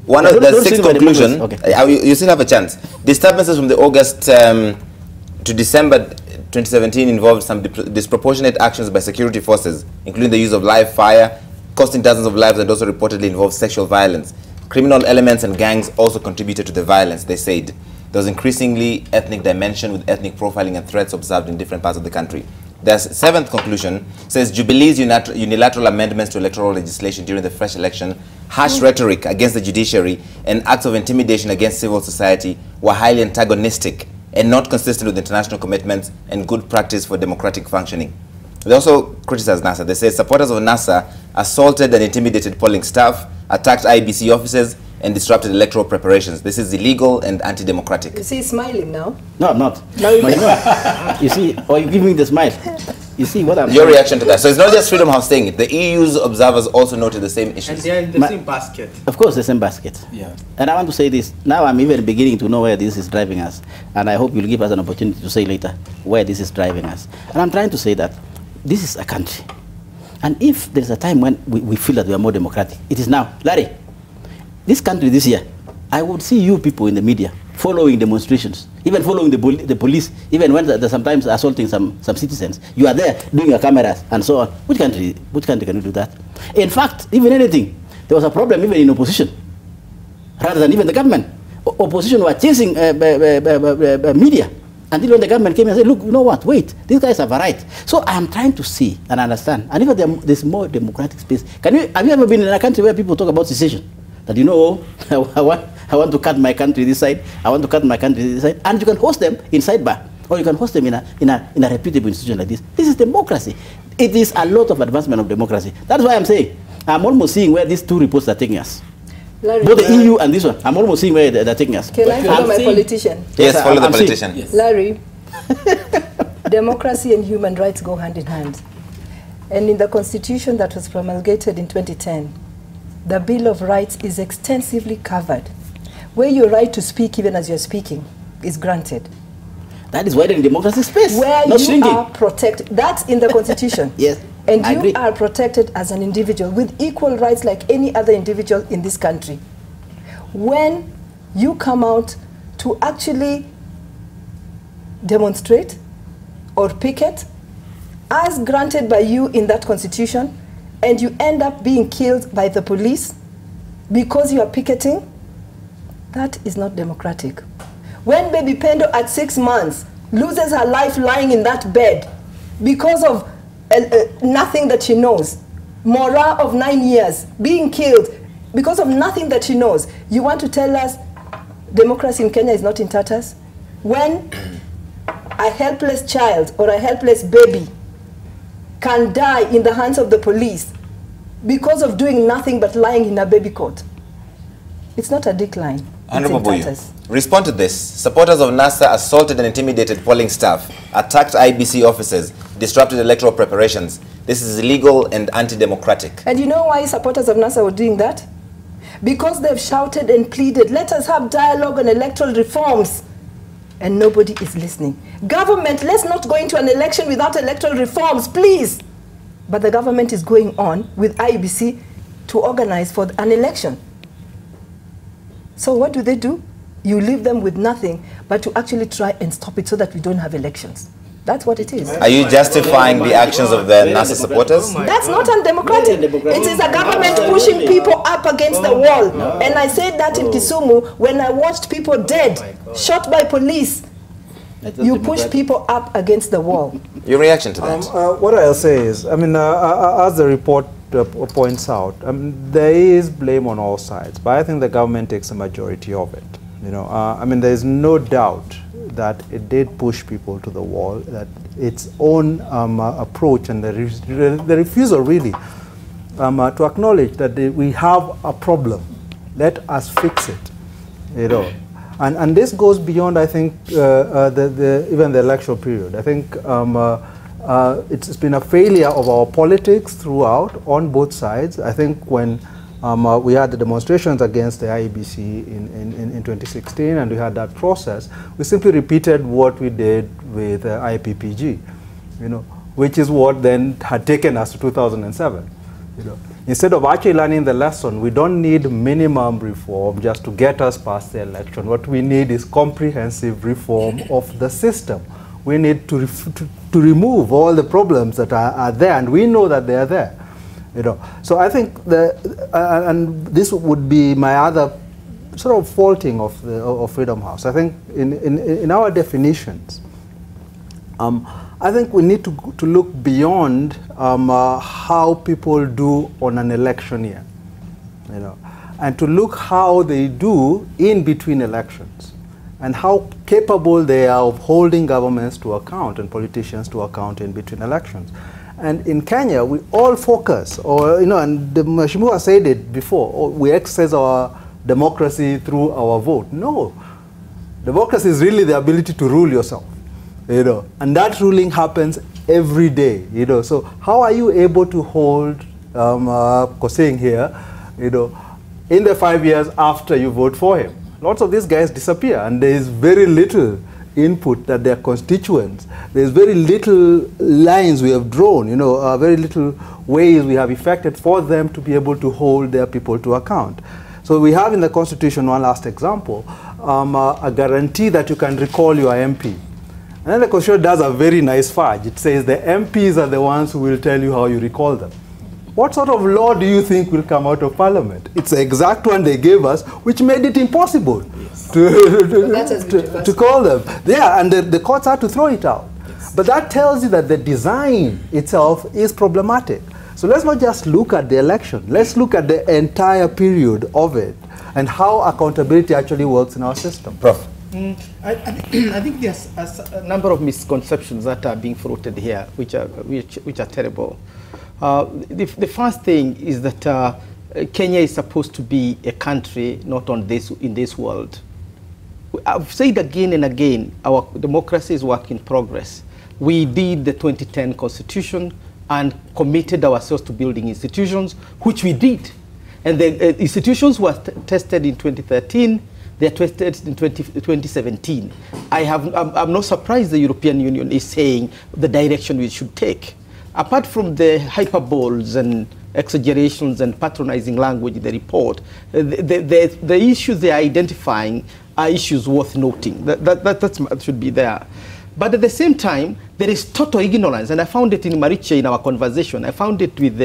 [SPEAKER 1] One of the 6 conclusion, you still have a chance. Disturbances from the August to December 2017 involved some disproportionate actions by security forces, including the use of live fire, costing dozens of lives, and also reportedly involved sexual violence. Criminal elements and gangs also contributed to the violence, they said. There was increasingly ethnic dimension with ethnic profiling and threats observed in different parts of the country. The 7th conclusion says Jubilee's unilateral amendments to electoral legislation during the fresh election, harsh rhetoric against the judiciary, and acts of intimidation against civil society were highly antagonistic and not consistent with international commitments and good practice for democratic functioning. They also criticized NASA. They say supporters of NASA assaulted and intimidated polling staff, attacked IBC officers, and disrupted electoral preparations. This is illegal and anti-democratic.
[SPEAKER 13] You see, he's smiling now.
[SPEAKER 14] No, I'm not.
[SPEAKER 13] No,
[SPEAKER 14] you see, or you give me the smile. You see what I'm
[SPEAKER 1] Your reaction to that. So it's not just Freedom House saying it. The EU's observers also noted the same issues.
[SPEAKER 6] And they are in the same basket.
[SPEAKER 14] Of course, the same basket.
[SPEAKER 6] Yeah.
[SPEAKER 14] And I want to say this. Now I'm even beginning to know where this is driving us. And I hope you'll give us an opportunity to say later where this is driving us. And I'm trying to say that this is a country. And if there's a time when we feel that we are more democratic, it is now. Larry, this country this year, I would see you people in the media following demonstrations, even following the police, even when they're sometimes assaulting some citizens. You are there doing your cameras and so on. Which country can you do that? In fact, even anything, there was a problem even in opposition, rather than even the government. Opposition were chasing media until when the government came and said, look, you know what, wait, these guys have a right. So I'm trying to see and understand. And if there's more democratic space, have you ever been in a country where people talk about secession? That I want to cut my country this side, I want to cut my country this side, and you can host them in Sidebar, or you can host them in a reputable institution like this. This is democracy. It is a lot of advancement of democracy. That's why I'm saying, I'm almost seeing where these 2 reports are taking us.
[SPEAKER 13] Larry,
[SPEAKER 14] both the EU and this one, I'm almost seeing where they're taking us.
[SPEAKER 13] Can I follow my politician?
[SPEAKER 1] Yes, follow the politician.
[SPEAKER 13] Yes. Larry, democracy and human rights go hand in hand. And in the constitution that was promulgated in 2010, the Bill of Rights is extensively covered, where your right to speak even as you're speaking is granted.
[SPEAKER 14] That is widening democracy space,
[SPEAKER 13] where
[SPEAKER 14] not
[SPEAKER 13] you
[SPEAKER 14] shrinking.
[SPEAKER 13] are protected. That's in the constitution.
[SPEAKER 14] Yes,
[SPEAKER 13] and
[SPEAKER 14] I agree.
[SPEAKER 13] You are protected as an individual with equal rights like any other individual in this country. When you come out to actually demonstrate or picket, as granted by you in that constitution, and you end up being killed by the police because you are picketing, that is not democratic. When baby Pendo at 6 months loses her life lying in that bed because of nothing that she knows, Mora of 9 years being killed because of nothing that she knows, you want to tell us democracy in Kenya is not in tatters? When a helpless child or a helpless baby can die in the hands of the police because of doing nothing but lying in a baby coat. It's not a decline.
[SPEAKER 1] Honorable Boyu, respond to this. Supporters of NASA assaulted and intimidated polling staff, attacked IBC officers, disrupted electoral preparations. This is illegal and anti-democratic.
[SPEAKER 13] And you know why supporters of NASA were doing that? Because they've shouted and pleaded, let us have dialogue on electoral reforms. And nobody is listening. Government, let's not go into an election without electoral reforms, please. But the government is going on with IEBC to organize for an election. So what do? You leave them with nothing but to actually try and stop it so that we don't have elections. That's what it is.
[SPEAKER 1] Are you justifying the actions of the NASA supporters?
[SPEAKER 13] That's not undemocratic. It is a government pushing people up against the wall. And I said that in Kisumu when I watched people dead, shot by police. You push people up against the wall.
[SPEAKER 1] Your reaction to that?
[SPEAKER 12] What I'll say is, I mean, as the report points out, there is blame on all sides, but I think the government takes a majority of it. You know, I mean, there is no doubt that it did push people to the wall, that its own approach and the refusal really to acknowledge that we have a problem, let us fix it, you know. And this goes beyond, I think, even the electoral period. I think it's been a failure of our politics throughout on both sides. I think when we had the demonstrations against the IEBC in 2016, and we had that process, we simply repeated what we did with IPPG, you know, which is what then had taken us to 2007. You know, instead of actually learning the lesson, we don't need minimum reform just to get us past the election. What we need is comprehensive reform of the system. We need to remove all the problems that are there, and we know that they are there. You know, so I think and this would be my other sort of faulting of Freedom House. I think in our definitions, I think we need to look beyond how people do on an election year, you know, and to look how they do in between elections, and how capable they are of holding governments to account and politicians to account in between elections. And in Kenya, we all focus, or, you know, and Mheshimiwa said it before, we exercise our democracy through our vote. No, democracy is really the ability to rule yourself, you know, and that ruling happens every day, you know. So how are you able to hold Kosing here, you know, in the 5 years after you vote for him? Lots of these guys disappear, and there is very little input that their constituents, there's very little lines we have drawn, you know, very little ways we have effected for them to be able to hold their people to account. So we have in the Constitution, one last example, a guarantee that you can recall your MP. And then the Constitution does a very nice fudge. It says the MPs are the ones who will tell you how you recall them. What sort of law do you think will come out of Parliament? It's the exact one they gave us, which made it impossible to call them. Yeah, and the courts had to throw it out. Yes. But that tells you that the design itself is problematic. So let's not just look at the election. Let's look at the entire period of it and how accountability actually works in our system.
[SPEAKER 1] Prof.
[SPEAKER 6] I think there's a number of misconceptions that are being floated here, which are terrible. The first thing is that Kenya is supposed to be a country not in this world. I've said again and again, our democracy is work in progress. We did the 2010 Constitution and committed ourselves to building institutions, which we did. And the institutions were tested in 2013. They're tested in 2017. I'm not surprised the European Union is saying the direction we should take. Apart from the hyperboles and exaggerations and patronizing language in the report, the issues they are identifying are issues worth noting. That should be there. But at the same time, there is total ignorance, and I found it in Mariche in our conversation. I found it with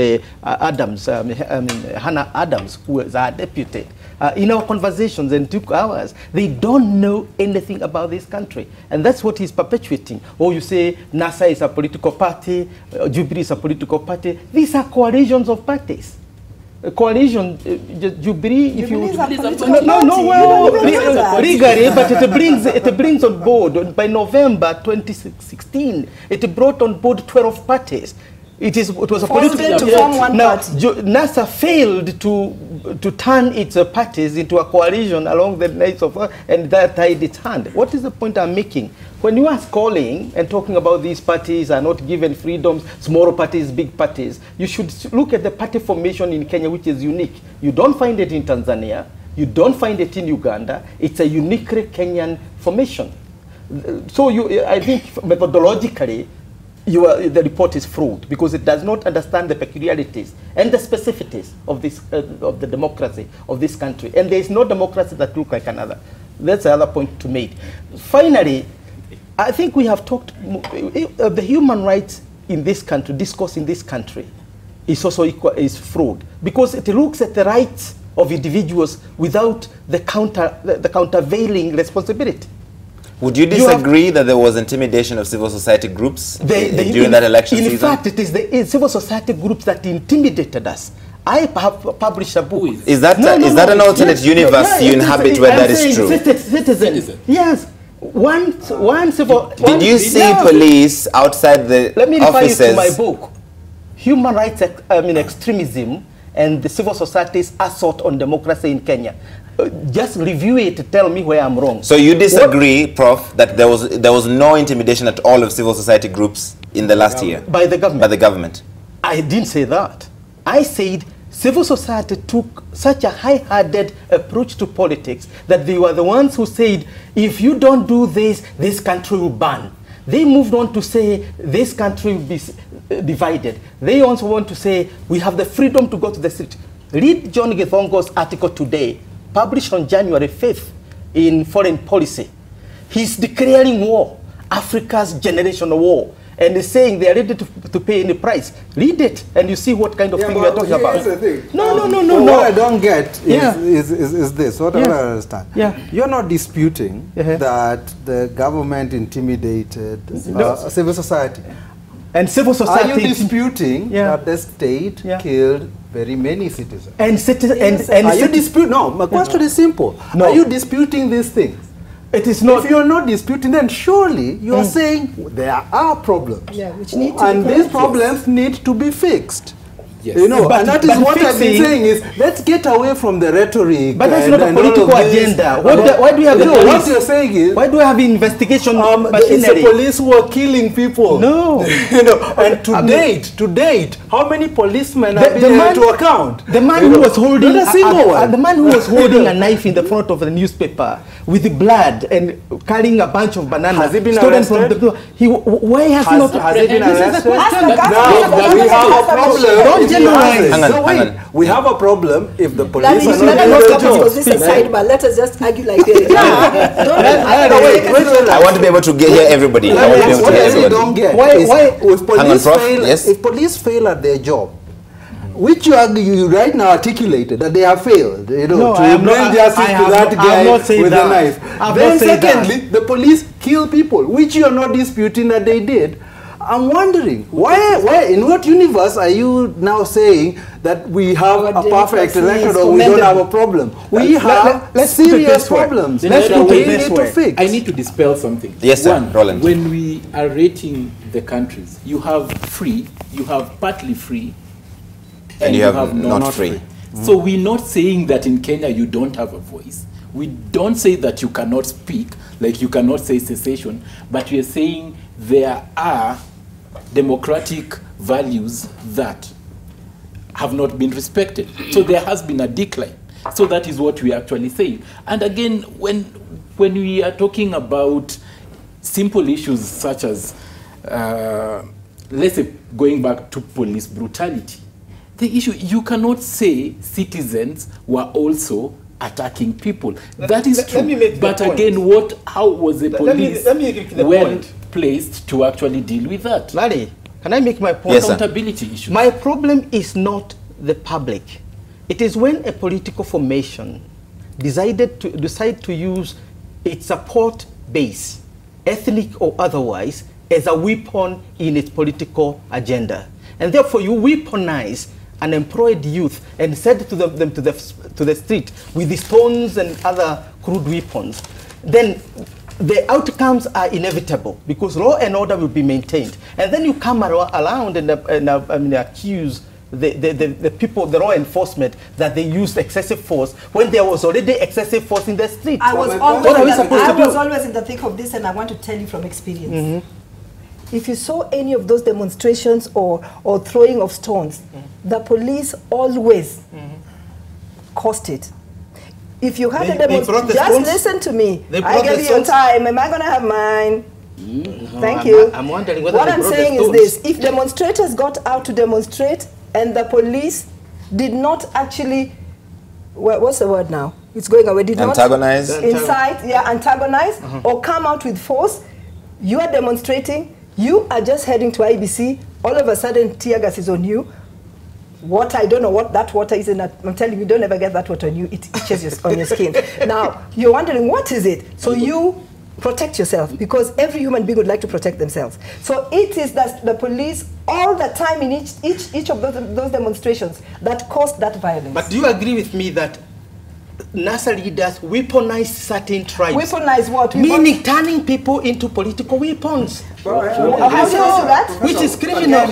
[SPEAKER 6] Hannah Adams, who is our deputy. In our conversations and took hours, they don't know anything about this country. And that's what he's perpetuating. Or you say NASA is a political party, Jubilee is a political party. These are coalitions of parties. A coalition, Jubilee, if you... legally, but it brings on board, by November 2016, it brought on board 12 parties. It was a
[SPEAKER 13] Forced
[SPEAKER 6] political
[SPEAKER 13] them to form one party.
[SPEAKER 6] NASA failed to turn its parties into a coalition along the lines of, and that tied its hand. What is the point I'm making? When you are calling and talking about these parties are not given freedoms, small parties, big parties, you should look at the party formation in Kenya, which is unique. You don't find it in Tanzania. You don't find it in Uganda. It's a uniquely Kenyan formation. So I think methodologically, the report is fraud because it does not understand the peculiarities and the specificities of this of the democracy of this country. And there is no democracy that looks like another. That's the other point to make. Finally, I think we have talked the human rights in this country, discourse in this country, is also is fraud because it looks at the rights of individuals without the countervailing responsibility.
[SPEAKER 1] Would you disagree that there was intimidation of civil society groups during that election season?
[SPEAKER 6] In fact, it is the civil society groups that intimidated us. I have published a book.
[SPEAKER 1] Is that an alternate universe you inhabit where that is true?
[SPEAKER 6] Citizen. Yes.
[SPEAKER 1] Did you see police outside the offices?
[SPEAKER 6] Let me refer you to my book, Human Rights Extremism and the Civil Society's Assault on Democracy in Kenya. Just review it to tell me where I'm wrong.
[SPEAKER 1] So you disagree, Prof, that there was no intimidation at all of civil society groups in the last year?
[SPEAKER 6] By the government.
[SPEAKER 1] By the government.
[SPEAKER 6] I didn't say that. I said civil society took such a high-handed approach to politics that they were the ones who said, if you don't do this, this country will burn. They moved on to say this country will be divided. They also want to say we have the freedom to go to the street. Read John Githongo's article today, published on January 5th in Foreign Policy. He's declaring war, Africa's generational war, and he's saying they are ready to pay any price. Read it, and you see what kind of thing we are talking about.
[SPEAKER 12] The thing.
[SPEAKER 6] No.
[SPEAKER 12] What I don't get is this. What I don't understand. You're not disputing that the government intimidated civil society.
[SPEAKER 6] And civil society.
[SPEAKER 12] Are you disputing that the state killed very many citizens?
[SPEAKER 6] And
[SPEAKER 12] are you disputing? No, my question is simple.
[SPEAKER 6] No.
[SPEAKER 12] Are you disputing these things?
[SPEAKER 6] It is not.
[SPEAKER 12] If you're not disputing, then surely you are saying there are problems.
[SPEAKER 13] Which need to
[SPEAKER 12] and these problems need to be fixed.
[SPEAKER 15] Yes.
[SPEAKER 12] You know, and that is what I've been saying is, let's get away from the rhetoric.
[SPEAKER 6] But that's not a political agenda. Why do we have
[SPEAKER 12] what you're saying is,
[SPEAKER 6] why do we have investigation machinery?
[SPEAKER 12] It's the police who are killing people.
[SPEAKER 6] No.
[SPEAKER 12] You know, and to date, how many policemen have been held to account?
[SPEAKER 6] The man who was holding the man who was holding a knife in the front of the newspaper with the blood and carrying a bunch of bananas.
[SPEAKER 12] Has he been arrested?
[SPEAKER 6] Why has he not?
[SPEAKER 12] Has he been arrested?
[SPEAKER 6] Now
[SPEAKER 12] we have a problem.
[SPEAKER 6] Hang on.
[SPEAKER 12] We have a problem if the police
[SPEAKER 13] are not doing their job. This is a sidebar. Let us just argue like this.
[SPEAKER 1] I want to be able to hear everybody.
[SPEAKER 12] What I really don't get is if police fail at their job, which you right now articulated that they have failed, you know, to bring justice to that guy with a knife. Then secondly, the police kill people, which you are not disputing that they did. I'm wondering, why, in what universe are you now saying that we have a perfect record or we don't have a problem? We have serious problems that we need to fix.
[SPEAKER 15] I need to dispel something.
[SPEAKER 1] Yes, sir. Roland.
[SPEAKER 15] When we are rating the countries, you have free, you have partly free,
[SPEAKER 1] and you have not free.
[SPEAKER 15] So we're not saying that in Kenya you don't have a voice. We don't say that you cannot speak, like you cannot say secession, but we are saying there are democratic values that have not been respected. So there has been a decline. So that is what we are actually saying. And again, when we are talking about simple issues such as, let's say, going back to police brutality, the issue, you cannot say citizens were also attacking people. That is true. But again, how was the police well placed to actually deal with that?
[SPEAKER 6] Larry, can I make my point?
[SPEAKER 1] Yes,
[SPEAKER 15] accountability issue.
[SPEAKER 6] My problem is not the public. It is when a political formation decide to use its support base, ethnic or otherwise, as a weapon in its political agenda. And therefore you weaponize unemployed youth and send them to the street with the stones and other crude weapons. Then the outcomes are inevitable because law and order will be maintained. And then you come around and accuse the people, the law enforcement, that they used excessive force when there was already excessive force in the street.
[SPEAKER 13] I was always in the thick of this, and I want to tell you from experience. If you saw any of those demonstrations or throwing of stones, the police always caused it. If you had a demonstration, just listen to me. I gave you your time. Am I going to have mine? Thank you.
[SPEAKER 6] I'm wondering whether
[SPEAKER 13] what I'm saying is this. If demonstrators got out to demonstrate and the police did not actually, what's the word now? It's going away. Did
[SPEAKER 1] antagonize?
[SPEAKER 13] Not incite, antagonize, or come out with force. You are demonstrating. You are just heading to IBC. All of a sudden, tear gas is on you. Water, I don't know what that water is in. I'm telling you, don't ever get that water on you. It itches on your skin. Now, you're wondering, what is it? So you protect yourself, because every human being would like to protect themselves. So it is that the police, all the time in each of those demonstrations, that caused that violence.
[SPEAKER 6] But do you agree with me that NASA leaders weaponize certain tribes?
[SPEAKER 13] Weaponize what?
[SPEAKER 6] Meaning turning people into political weapons.
[SPEAKER 13] How do you do that?
[SPEAKER 6] Which is criminal.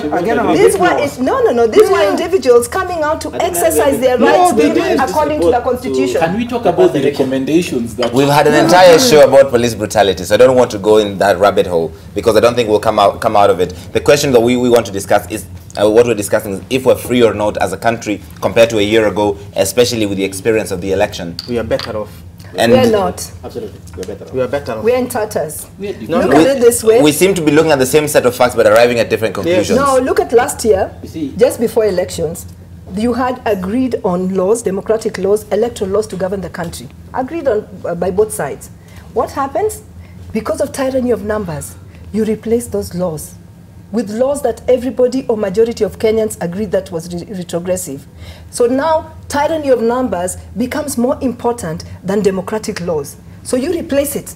[SPEAKER 13] These were These were individuals coming out to exercise their rights according to the Constitution.
[SPEAKER 15] Can we talk about the recommendations that
[SPEAKER 1] we've had an entire show about police brutality, so I don't want to go in that rabbit hole because I don't think we'll come out of it. The question that we want to discuss is what we're discussing is if we're free or not as a country compared to a year ago, especially with the experience of the election.
[SPEAKER 6] We are better off.
[SPEAKER 13] And we are not.
[SPEAKER 14] Absolutely, we are better off.
[SPEAKER 6] We are better off.
[SPEAKER 13] We are in tatters.
[SPEAKER 1] Look at it this way. We seem to be looking at the same set of facts but arriving at different conclusions.
[SPEAKER 13] No, look at last year, just before elections, you had agreed on laws, democratic laws, electoral laws to govern the country. Agreed on by both sides. What happens? Because of tyranny of numbers, you replace those laws with laws that everybody or majority of Kenyans agreed that was retrogressive. So now, tyranny of numbers becomes more important than democratic laws. So you replace it.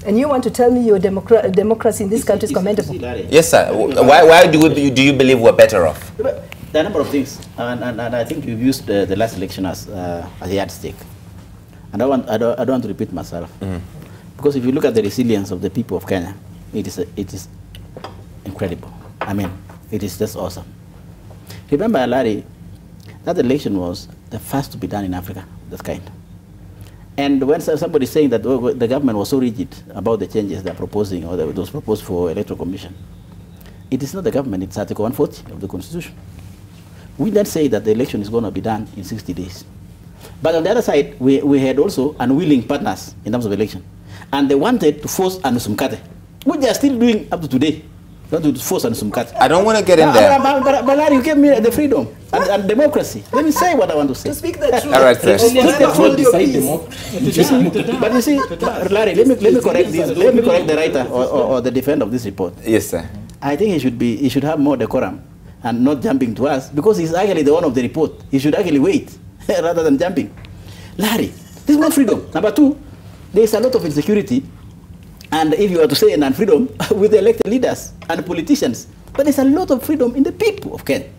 [SPEAKER 13] And you want to tell me your democracy in this country is commendable?
[SPEAKER 1] Yes, sir. Why do you believe we're better off?
[SPEAKER 14] There are a number of things, and I think you've used the last election as a yardstick. And I don't want to repeat myself. Because if you look at the resilience of the people of Kenya, it is incredible. I mean, it is just awesome. Remember, Larry, that election was the first to be done in Africa, that kind. And when somebody is saying that the government was so rigid about the changes they're proposing or those proposed for electoral commission, it is not the government, it's Article 140 of the Constitution. We then say that the election is going to be done in 60 days. But on the other side, we had also unwilling partners in terms of election. And they wanted to force Anusumkate, which they are still doing up to today. Not to force Anusumkate.
[SPEAKER 1] I don't want to get in there.
[SPEAKER 14] But Larry, you gave me the freedom and democracy. Let me say what I want to say.
[SPEAKER 13] To speak the truth.
[SPEAKER 1] All right, sir.
[SPEAKER 14] But you see, Larry, let me correct this. Let me correct the writer or the defender of this report.
[SPEAKER 1] Yes, sir.
[SPEAKER 14] I think he should have more decorum and not jumping to us because he's actually the one of the report. He should actually wait rather than jumping. Larry, this is not freedom. Number two, there is a lot of insecurity. And if you were to say non-freedom with the elected leaders and politicians, but there's a lot of freedom in the people of Kenya.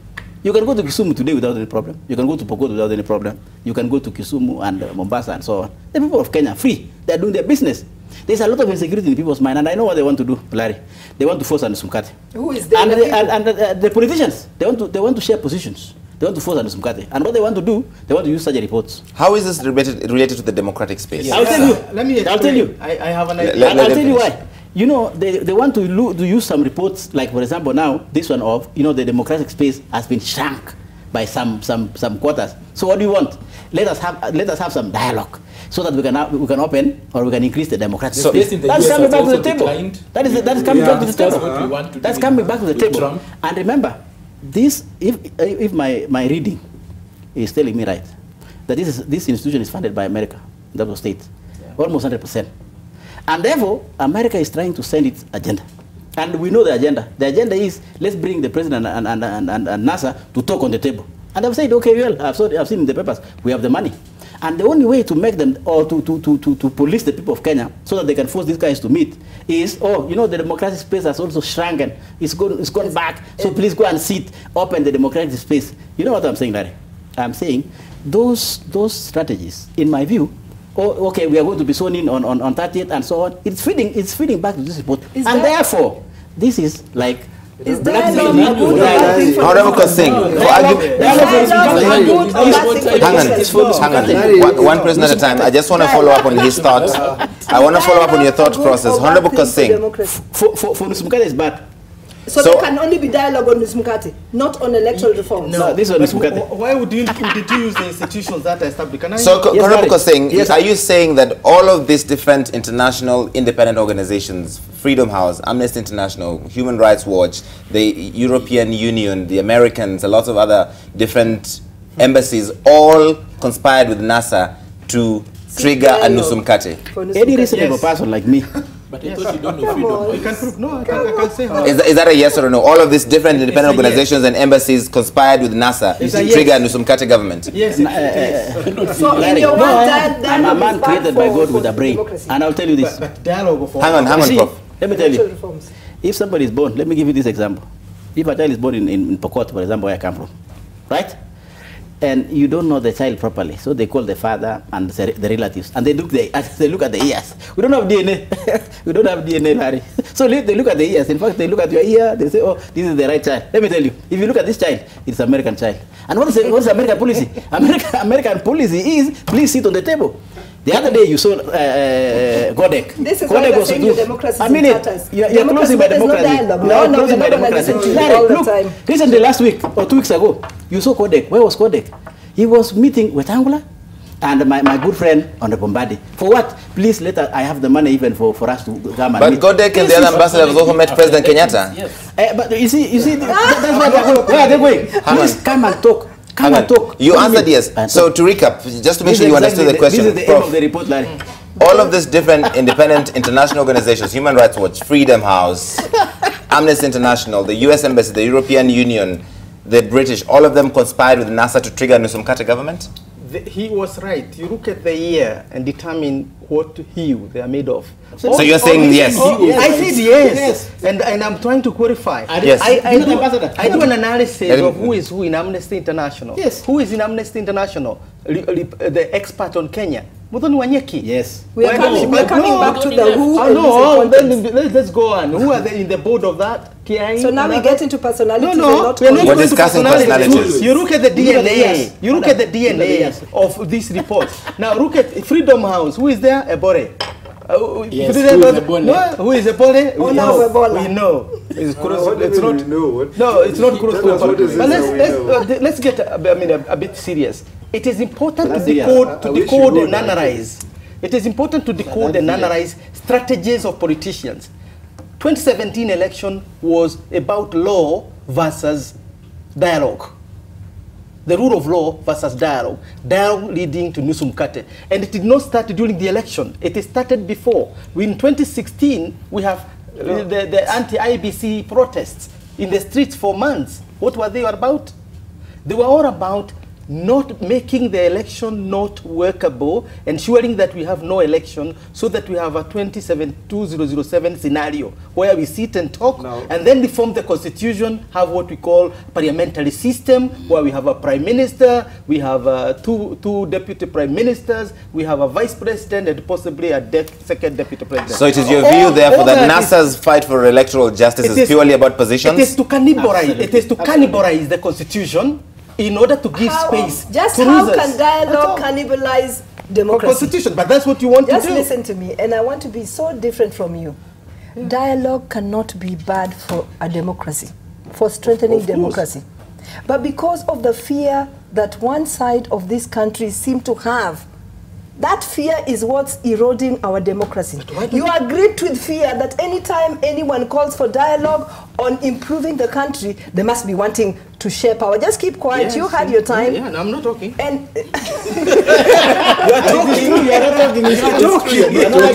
[SPEAKER 14] You can go to Kisumu today without any problem. You can go to Pokot without any problem. You can go to Kisumu and Mombasa and so on. The people of Kenya are free. They're doing their business. There's a lot of insecurity in people's mind, and I know what they want to do, Larry. They want to force Anusumkate.
[SPEAKER 13] Who is there?
[SPEAKER 14] And the politicians, they want to share positions. They want to force Anusumkate. And what they want to do, they want to use such reports.
[SPEAKER 1] How is this related to the democratic space?
[SPEAKER 14] I'll tell you.
[SPEAKER 6] I'll tell you. I have an idea.
[SPEAKER 14] I'll tell you why. You know, they want to use some reports, like for example now, this one of, you know, the democratic space has been shrunk by some quarters. So what do you want? Let us have some dialogue so that we can open or we can increase the democratic space. That's coming back to the table. That is coming back to the table. That's coming back to the table. And remember, this if my reading is telling me right, that this institution is funded by America, in terms of state, almost 100%. And therefore, America is trying to send its agenda. And we know the agenda. The agenda is, let's bring the president and NASA to talk on the table. And I've said, okay, well, I've seen in the papers, we have the money. And the only way to make them, or to police the people of Kenya, so that they can force these guys to meet, is, oh, you know, the democratic space has also shrunken. It's gone back, so please go and sit, open the democratic space. You know what I'm saying, Larry? I'm saying those strategies, in my view, oh, okay, we are going to be sworn in on 30th and so on. It's feeding back to this report.
[SPEAKER 13] Is
[SPEAKER 14] and
[SPEAKER 13] that,
[SPEAKER 14] therefore, this is like
[SPEAKER 13] is dialogue a good or bad thing for
[SPEAKER 1] Honorable Kosing, hang on. One person at a time. I just want to follow up on his thoughts. I want to follow up on your thought process. Honorable Kosing.
[SPEAKER 14] For Nusumkate is bad.
[SPEAKER 13] So there can only be dialogue on Nusumkate, not on electoral reforms.
[SPEAKER 14] No, this is Nusumkate.
[SPEAKER 6] Why did you use the institutions that are established?
[SPEAKER 1] So, Honorable Kosing, are you saying that all of these different international independent organizations, Freedom House, Amnesty International, Human Rights Watch, the European Union, the Americans, a lot of other different embassies, all conspired with NASA to trigger a Nusumkate?
[SPEAKER 14] Any reasonable person like me.
[SPEAKER 15] But I thought you don't know freedom.
[SPEAKER 6] You can prove, no, I can say how.
[SPEAKER 1] Is that a yes or a no? All of these different independent organizations and embassies conspired with NASA to trigger a Nusumkate government?
[SPEAKER 6] Yes,
[SPEAKER 13] so in your
[SPEAKER 14] I'm a man created by God with a brain. And I'll tell you this.
[SPEAKER 6] But dialogue for
[SPEAKER 1] hang on, Prof.
[SPEAKER 14] Let me tell you. If somebody is born, let me give you this example. If a child is born in Pokot, for example, where I come from, right? And you don't know the child properly, so they call the father and the relatives, and they look at the ears. We don't have DNA. We don't have DNA, Larry. So they look at the ears. In fact, they look at your ear. They say, "Oh, this is the right child." Let me tell you. If you look at this child, it's American child. And what is American policy? American policy is please sit on the table. The other day you saw Godek.
[SPEAKER 13] This is why you're saying the democracy
[SPEAKER 14] I mean you're closing by democracy.
[SPEAKER 13] No,
[SPEAKER 14] closing by democracy. Look, recently last week or 2 weeks ago, you saw Godek. Where was Godek? He was meeting with Angola and my good friend on the Bombadi. For what? Please let us, I have the money even for us to come and meet.
[SPEAKER 1] But Godek and the other ambassadors also met President Kenyatta.
[SPEAKER 14] Yes. But you see, that's where are they going? Please come and talk. Come and talk.
[SPEAKER 1] You answered yes. So to recap, just to make sure you understood the question.
[SPEAKER 14] This is the aim of the report, Larry.
[SPEAKER 1] All of these different independent international organizations, Human Rights Watch, Freedom House, Amnesty International, the US Embassy, the European Union, the British, all of them conspired with NASA to trigger Nusumkate government?
[SPEAKER 6] He was right. You look at the ear and determine what hue they are made of.
[SPEAKER 1] So you're saying yes?
[SPEAKER 6] I said yes. And I'm trying to qualify.
[SPEAKER 1] Yes.
[SPEAKER 6] I do an analysis of who is who in Amnesty International.
[SPEAKER 14] Yes.
[SPEAKER 6] Who is in Amnesty International? The expert on Kenya. Muthoni Wanyeki.
[SPEAKER 14] Yes.
[SPEAKER 13] We're coming back to the who.
[SPEAKER 6] Then let's go on. Who are they in the board of that?
[SPEAKER 13] So now we get into personalities.
[SPEAKER 6] We're
[SPEAKER 1] discussing personalities.
[SPEAKER 6] You look at the DNA. You look at the DNA of this report. Now look at Freedom House. Who is there? Ebore.
[SPEAKER 15] Yes. Who is Ebore?
[SPEAKER 6] We know. It's not Kurus. But let's get a bit serious. It is important to decode and analyze. It is important to decode and analyze strategies of politicians. 2017 election was about law versus dialogue. The rule of law versus dialogue. Dialogue leading to Nusumkate. And it did not start during the election. It started before. In 2016, we have the anti-IBC protests in the streets for months. What were they about? They were all about not making the election not workable, ensuring that we have no election, so that we have a 2007 scenario where we sit and talk, and then reform the constitution, have what we call parliamentary system, where we have a prime minister, we have two deputy prime ministers, we have a vice president, and possibly a second deputy president.
[SPEAKER 1] So it is your view, therefore, that NASA's fight for electoral justice is purely about positions?
[SPEAKER 6] It is to cannibalize. It is to cannibalize the constitution in order to give space
[SPEAKER 13] just
[SPEAKER 6] to
[SPEAKER 13] how
[SPEAKER 6] losers.
[SPEAKER 13] Can dialogue cannibalize democracy?
[SPEAKER 6] Constitution, but that's what you want to do.
[SPEAKER 13] Just listen to me, and I want to be so different from you. Dialogue cannot be bad for a democracy, for strengthening democracy. But because of the fear that one side of this country seem to have, that fear is what's eroding our democracy. You are gripped with fear that anytime anyone calls for dialogue on improving the country, they must be wanting to share power. Just keep quiet. Yes. You had your time.
[SPEAKER 6] Yeah, no, I'm not talking.
[SPEAKER 13] And
[SPEAKER 6] you are talking. You are not talking. You are talking.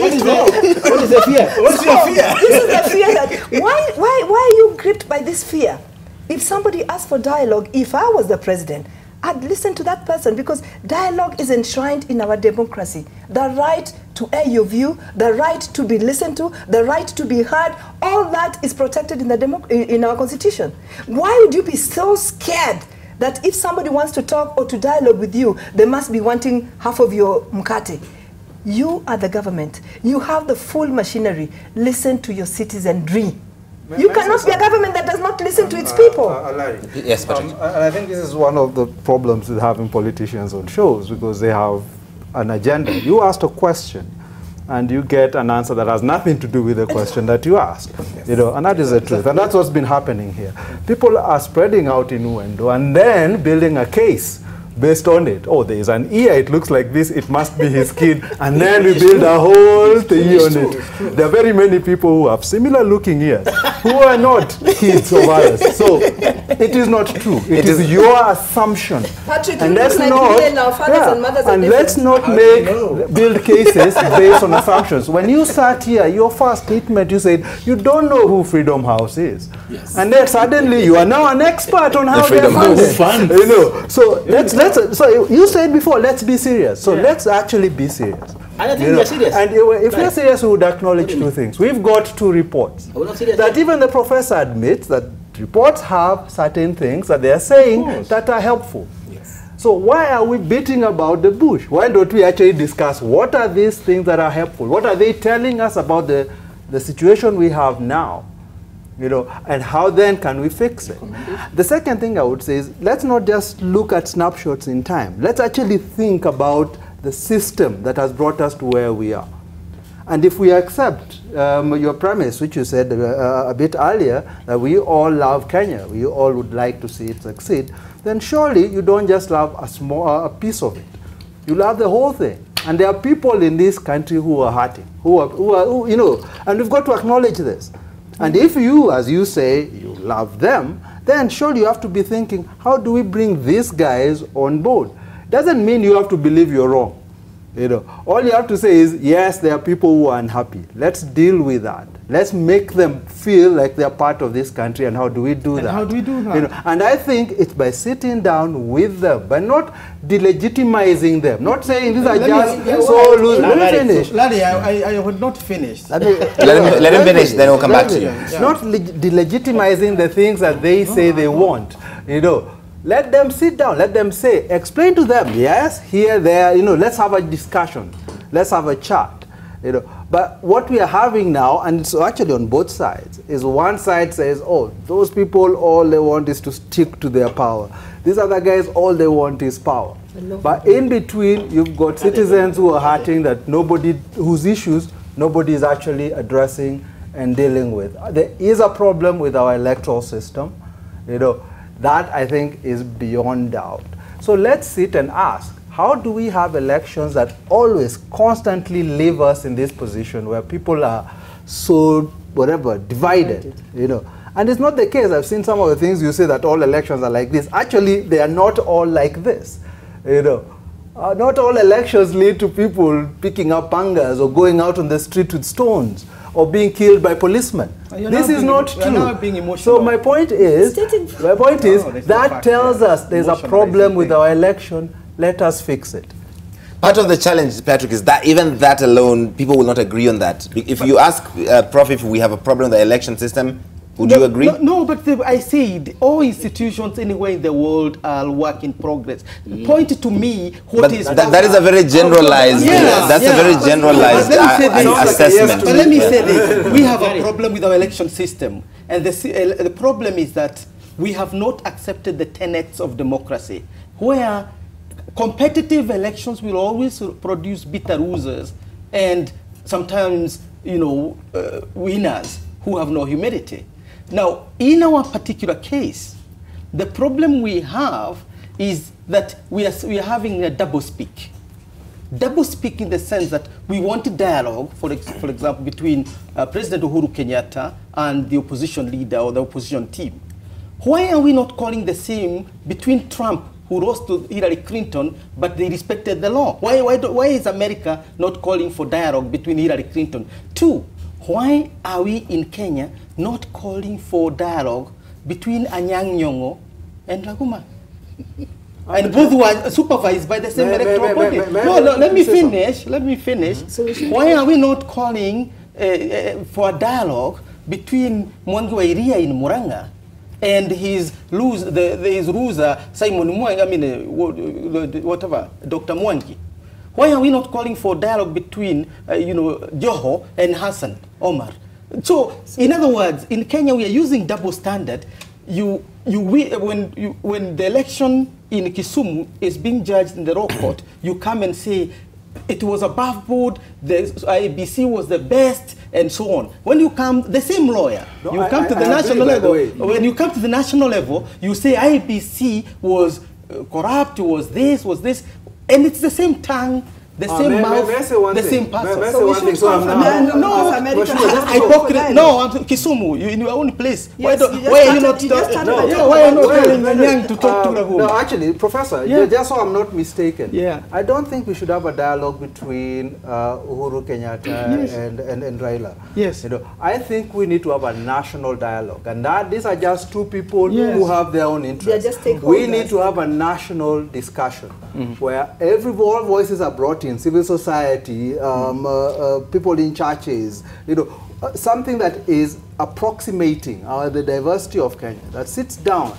[SPEAKER 6] What is the fear? What's your fear?
[SPEAKER 13] This is the fear that why are you gripped by this fear? If somebody asked for dialogue, if I was the president, I'd listen to that person, because dialogue is enshrined in our democracy. The right to air your view, the right to be listened to, the right to be heard, all that is protected in our constitution. Why would you be so scared that if somebody wants to talk or to dialogue with you, they must be wanting half of your mkate. You are the government. You have the full machinery. Listen to your citizenry. You cannot be a government that does not listen to its people.
[SPEAKER 1] Yes, Patrick.
[SPEAKER 12] I think this is one of the problems with having politicians on shows, because they have an agenda. You asked a question, and you get an answer that has nothing to do with the question that you asked. You know, and that is the truth. And that's what's been happening here. People are spreading out innuendo and then building a case based on it. Oh, there is an ear, it looks like this, it must be his kid. And then we build a whole thing on it. There are very many people who have similar looking ears who are not kids of others. So it is not true. It is your assumption.
[SPEAKER 13] Patrick,
[SPEAKER 12] and
[SPEAKER 13] let's not,
[SPEAKER 12] let's not build cases based on assumptions. When you sat here, your first statement, you said you don't know who Freedom House is. Yes. And then suddenly you are now an expert on how they're funded. You know, so so you said before, let's be serious. So let's actually be serious.
[SPEAKER 14] And I think we're serious.
[SPEAKER 12] And if we're serious, we would acknowledge two things. We've got two reports. That even the professor admits that reports have certain things that they are saying that are helpful. Yes. So why are we beating about the bush? Why don't we actually discuss what are these things that are helpful? What are they telling us about the situation we have now? You know, and how then can we fix it? The second thing I would say is, let's not just look at snapshots in time. Let's actually think about the system that has brought us to where we are. And if we accept your premise, which you said a bit earlier, that we all love Kenya, we all would like to see it succeed, then surely you don't just love a piece of it. You love the whole thing. And there are people in this country who are hurting, who you know, and we've got to acknowledge this. And if you, as you say, you love them, then surely you have to be thinking, how do we bring these guys on board? Doesn't mean you have to believe you're wrong. You know, all you have to say is, yes, there are people who are unhappy. Let's deal with that. Let's make them feel like they're part of this country. And how do we do that?
[SPEAKER 3] How do we do that?
[SPEAKER 12] You know, and I think it's by sitting down with them, by not delegitimizing them, not saying these are just so loose. Let me finish.
[SPEAKER 6] Larry, I would not finish.
[SPEAKER 1] Let him finish, then we'll come back to you.
[SPEAKER 12] Not delegitimizing the things that they say they want. You know, let them sit down, let them say, explain to them, yes, here, there, you know, let's have a discussion, let's have a chat, you know. But what we are having now, and so actually on both sides, is one side says, oh, those people, all they want is to stick to their power. These other guys, all they want is power. But in between, you've got citizens who are hurting, that whose issues nobody is actually addressing and dealing with. There is a problem with our electoral system, you know. That, I think, is beyond doubt. So let's sit and ask, how do we have elections that always, constantly leave us in this position where people are so, divided, you know? And it's not the case. I've seen some of the things you say that all elections are like this. Actually, they are not all like this, you know? Not all elections lead to people picking up pangas or going out on the street with stones or being killed by policemen. This is not true. So my point is, that tells us there's a problem with our election. Let us fix it.
[SPEAKER 1] Part of the challenge, Patrick, is that even that alone, people will not agree on that. If you ask Prof if we have a problem with the election system, would you agree?
[SPEAKER 6] No, but I said all institutions anywhere in the world are work in progress. Point to me what is.
[SPEAKER 1] That is a very generalized. That's a very generalized assessment.
[SPEAKER 6] But let me say this: we have a problem with our election system, and the problem is that we have not accepted the tenets of democracy, where competitive elections will always produce bitter losers and sometimes, you know, winners who have no humility. Now, in our particular case, the problem we have is that we are having a double speak. Double speak in the sense that we want a dialogue, for example, between President Uhuru Kenyatta and the opposition leader or the opposition team. Why are we not calling the same between Trump, who rose to Hillary Clinton, but they respected the law? Why is America not calling for dialogue between Hillary Clinton? Two, why are we in Kenya not calling for dialogue between Anyang' Nyong'o and Raguma? And both were supervised by the same electoral body. No, let me finish. Let me finish. Why are we not calling for a dialogue between Mwangi wa Iria in Murang'a and his loser, Simon Mwangi, whatever, Dr. Mwangi. Why are we not calling for dialogue between, Joho and Hassan Omar? So, in other words, in Kenya we are using double standard. When the election in Kisumu is being judged in the raw court, you come and say it was above board, the IEBC was the best, and so on. When you come, the same lawyer, when you come to the national level, you say IEBC was corrupt, was this, and it's the same tongue, the same mouth, the same person. Kisumu, in your own place. Yes, why are you not telling Nyang to talk to Rahul?
[SPEAKER 12] No, actually, Professor, just so I'm not mistaken, I don't think we should have a dialogue between Uhuru Kenyatta and Raila.
[SPEAKER 6] Yes.
[SPEAKER 12] I think we need to have a national dialogue, and these are just two people who have their own interests. We need to have a national discussion where all voices are brought in, civil society, people in churches, something that is approximating the diversity of Kenya, that sits down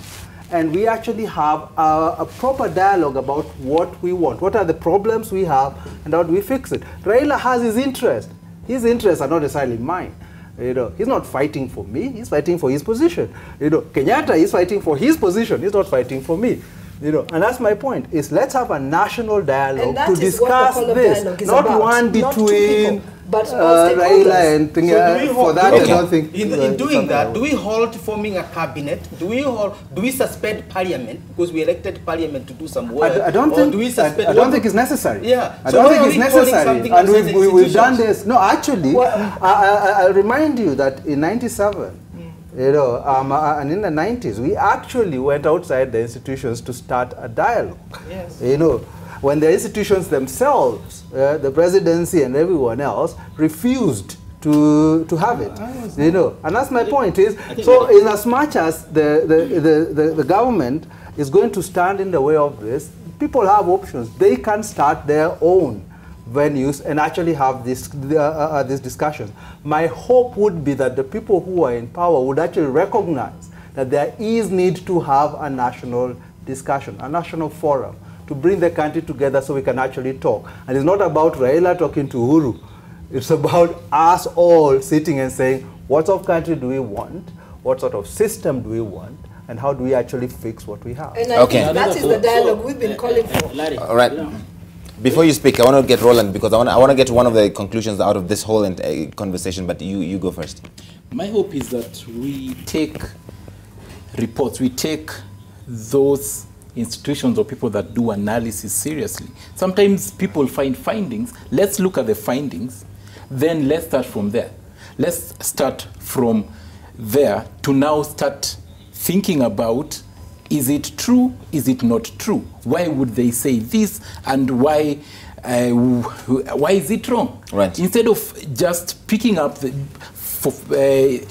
[SPEAKER 12] and we actually have a proper dialogue about what we want, what are the problems we have, and how do we fix it. Raila has his interest. His interests are not necessarily mine. He's not fighting for me, he's fighting for his position. Kenyatta is fighting for his position, he's not fighting for me. And that's my point, is let's have a national dialogue to discuss this, not one between Raila and for that I don't think.
[SPEAKER 6] In doing that, do we hold forming a cabinet? Do we suspend parliament because we elected parliament to do some work?
[SPEAKER 12] I don't think it's necessary.
[SPEAKER 6] Yeah.
[SPEAKER 12] I don't think it's necessary. And we've done this. No, actually, I remind you that in '97. And in the 90s, we actually went outside the institutions to start a dialogue.
[SPEAKER 6] Yes.
[SPEAKER 12] When the institutions themselves, the presidency and everyone else, refused to have it. And that's my point is, so in as much as the government is going to stand in the way of this, people have options. They can start their own venues and actually have these discussions. My hope would be that the people who are in power would actually recognize that there is need to have a national discussion, a national forum, to bring the country together so we can actually talk. And it's not about Raila talking to Uhuru. It's about us all sitting and saying, what sort of country do we want? What sort of system do we want? And how do we actually fix what we have?
[SPEAKER 13] And I think that is the dialogue we've been calling for.
[SPEAKER 1] All right. Before you speak, I want to get Roland, because I want to get one of the conclusions out of this whole conversation, but you go first.
[SPEAKER 15] My hope is that we take reports, we take those institutions or people that do analysis seriously. Sometimes people find findings. Let's look at the findings, then let's start from there. Let's start from there to now start thinking about, is it true? Is it not true? Why would they say this? And why is it wrong?
[SPEAKER 1] Right.
[SPEAKER 15] Instead of just picking up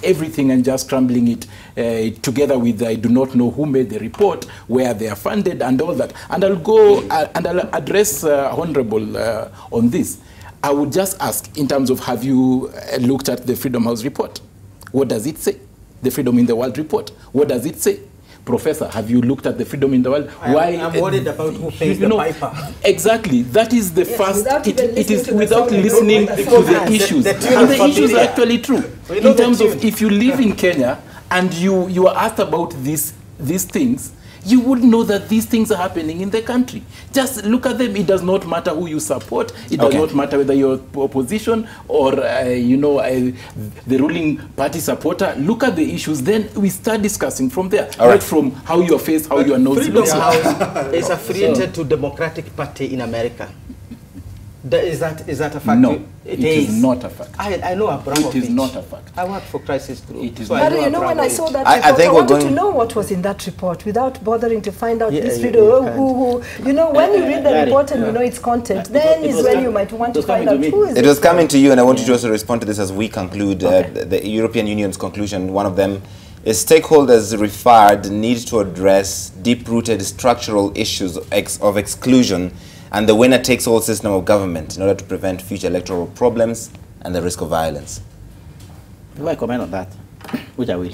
[SPEAKER 15] everything and just scrambling it together with, I do not know who made the report, where they are funded, and all that. And I'll go and I'll address Honorable on this. I would just ask, in terms of, have you looked at the Freedom House report? What does it say? The Freedom in the World report. What does it say? Professor, have you looked at the Freedom in the World?
[SPEAKER 6] I'm worried about who pays the piper.
[SPEAKER 15] Exactly. That is the first. It is without listening to the issues. And the issues are actually true. In terms of, if you live in Kenya and you are asked about these things, you would know that these things are happening in the country. Just look at them. It does not matter who you support. It does not matter whether you're opposition or the ruling party supporter. Look at the issues. Then we start discussing from there. Right from how your face, how your nose looks.
[SPEAKER 6] Freedom House is affiliated to Democratic Party in America. Is that a fact?
[SPEAKER 15] No, it is not a fact.
[SPEAKER 6] I know Abramovich.
[SPEAKER 15] It is not a fact.
[SPEAKER 6] I work for Crisis Group.
[SPEAKER 15] It is
[SPEAKER 13] but when I saw that report, I wanted to know what was in that report without bothering to find out this video. When you read the report and you know its content, then is when you might want to find out who is it.
[SPEAKER 1] It was coming to you, and I want you to also respond to this as we conclude. The European Union's conclusion, one of them is stakeholders referred need to address deep-rooted structural issues of exclusion and the winner-takes-all system of government in order to prevent future electoral problems and the risk of violence.
[SPEAKER 14] Before I comment on that, which I will,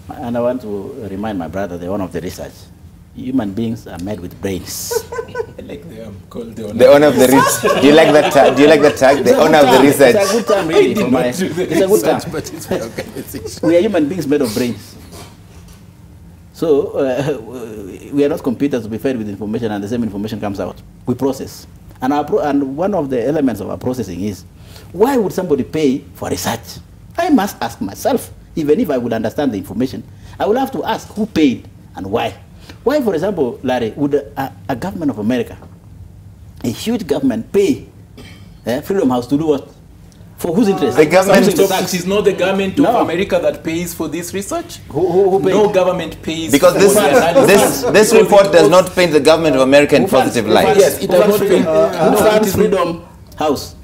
[SPEAKER 14] And I want to remind my brother, the owner of the research, human beings are made with brains.
[SPEAKER 15] Like they are called the
[SPEAKER 1] owner of the research. Do you like that tag? Do you like that tag? The owner of the research.
[SPEAKER 14] It's a good term, really. For my, it's a good term.
[SPEAKER 15] But it's my organization.
[SPEAKER 14] We are human beings made of brains. So we are not computers to be fed with information and the same information comes out. We process. And, and one of the elements of our processing is, why would somebody pay for research? I must ask myself, even if I would understand the information, I will have to ask who paid and why. Why, for example, Larry, would a government of America, a huge government, pay Freedom House to do what? For whose interest?
[SPEAKER 15] The government. It is not the government of America that pays for this research.
[SPEAKER 14] Who pays?
[SPEAKER 15] No government pays.
[SPEAKER 1] Because this report does not paint the government of America in positive light.
[SPEAKER 15] Yes, it does not paint.
[SPEAKER 14] It is Freedom House.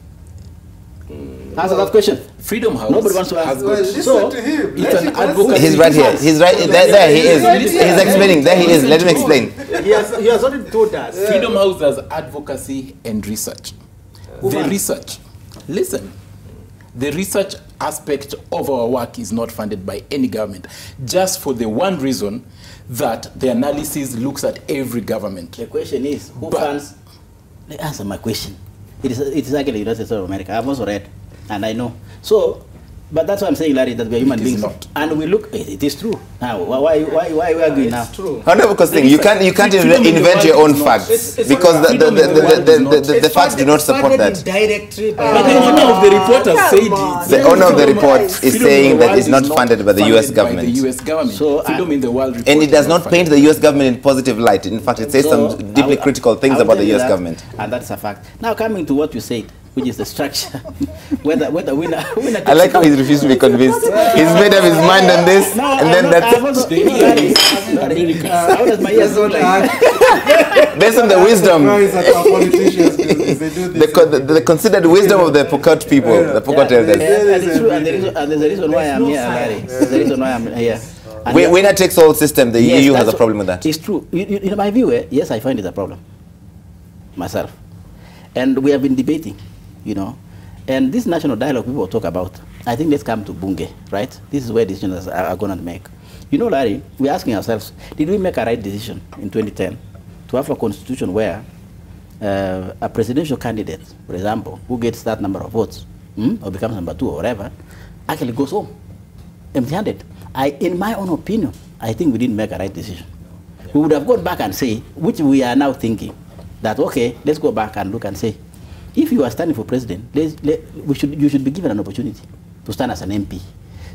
[SPEAKER 14] Answer that question.
[SPEAKER 15] Freedom House.
[SPEAKER 14] Nobody wants to answer.
[SPEAKER 15] Well,
[SPEAKER 14] so
[SPEAKER 15] to him. It's an advocacy.
[SPEAKER 1] He's right here. He's right there. He is. He's explaining. There he is. Let him explain.
[SPEAKER 15] He has already told us. Freedom House does advocacy and research. The research. Listen. The research aspect of our work is not funded by any government, just for the one reason that the analysis looks at every government.
[SPEAKER 14] The question is, who funds? Let me answer my question. It is actually the United States of America. I've also read, and I know. So, but that's why I'm saying, Larry, that we are human beings.
[SPEAKER 15] Not.
[SPEAKER 14] And we look, it is true. Now, why are we arguing now?
[SPEAKER 15] It's true.
[SPEAKER 1] Because thing, you can't invent your own facts because the facts do not support that.
[SPEAKER 15] But the owner of the report has said it.
[SPEAKER 1] The owner of the report is saying that it's not funded by the U.S. government.
[SPEAKER 15] The U.S. government.
[SPEAKER 14] So,
[SPEAKER 15] Freedom in the World report.
[SPEAKER 1] And it does not paint the U.S. government in positive light. In fact, it says some deeply critical things about the U.S. government.
[SPEAKER 14] And that's a fact. Now, coming to what you said, which is the structure. whether winner
[SPEAKER 1] I like how he's refused to be convinced. He's made up his mind on this, and then that's
[SPEAKER 14] how does my ears look like?
[SPEAKER 1] Based on the wisdom, the considered wisdom of the Pokot people, the Pokot elders.
[SPEAKER 14] And there's a reason why I'm here, Larry. There's a reason why I'm here.
[SPEAKER 1] Winner takes all system. The EU has a problem with that.
[SPEAKER 14] It's true. In my view, yes, I find it a problem myself, and we have been debating. And this national dialogue people talk about, I think let's come to Bunge, right? This is where decisions are going to make. Larry, we're asking ourselves, did we make a right decision in 2010 to have a constitution where a presidential candidate, for example, who gets that number of votes, or becomes number 2 or whatever, actually goes home empty-handed? In my own opinion, I think we didn't make a right decision. We would have gone back and say, which we are now thinking, that, okay, let's go back and look and say, if you are standing for president, you should be given an opportunity to stand as an MP.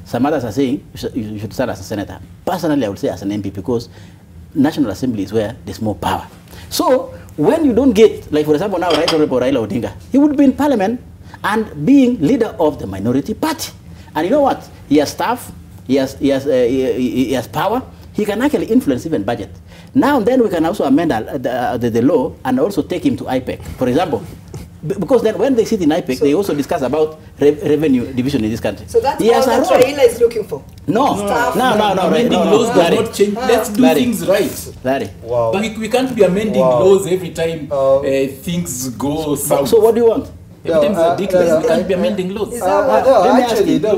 [SPEAKER 14] Some others are saying you should stand as a senator. Personally, I would say as an MP because National Assembly is where there's more power. So when you don't get, like for example now, Right Honorable Raila Odinga, he would be in parliament and being leader of the minority party. And you know what? He has staff, he has power, he can actually influence even budget. Now then we can also amend the law and also take him to IPEC, for example. Because then when they sit in IPEC, they also discuss about revenue division in this country.
[SPEAKER 13] So that's all that Raila is looking for?
[SPEAKER 14] No.
[SPEAKER 15] Amending laws does not change. Let's do things right.
[SPEAKER 14] Larry.
[SPEAKER 15] Wow. But we can't be amending laws every time things go south.
[SPEAKER 14] So what do you want?
[SPEAKER 15] Every time it's ridiculous. We can't be amending laws.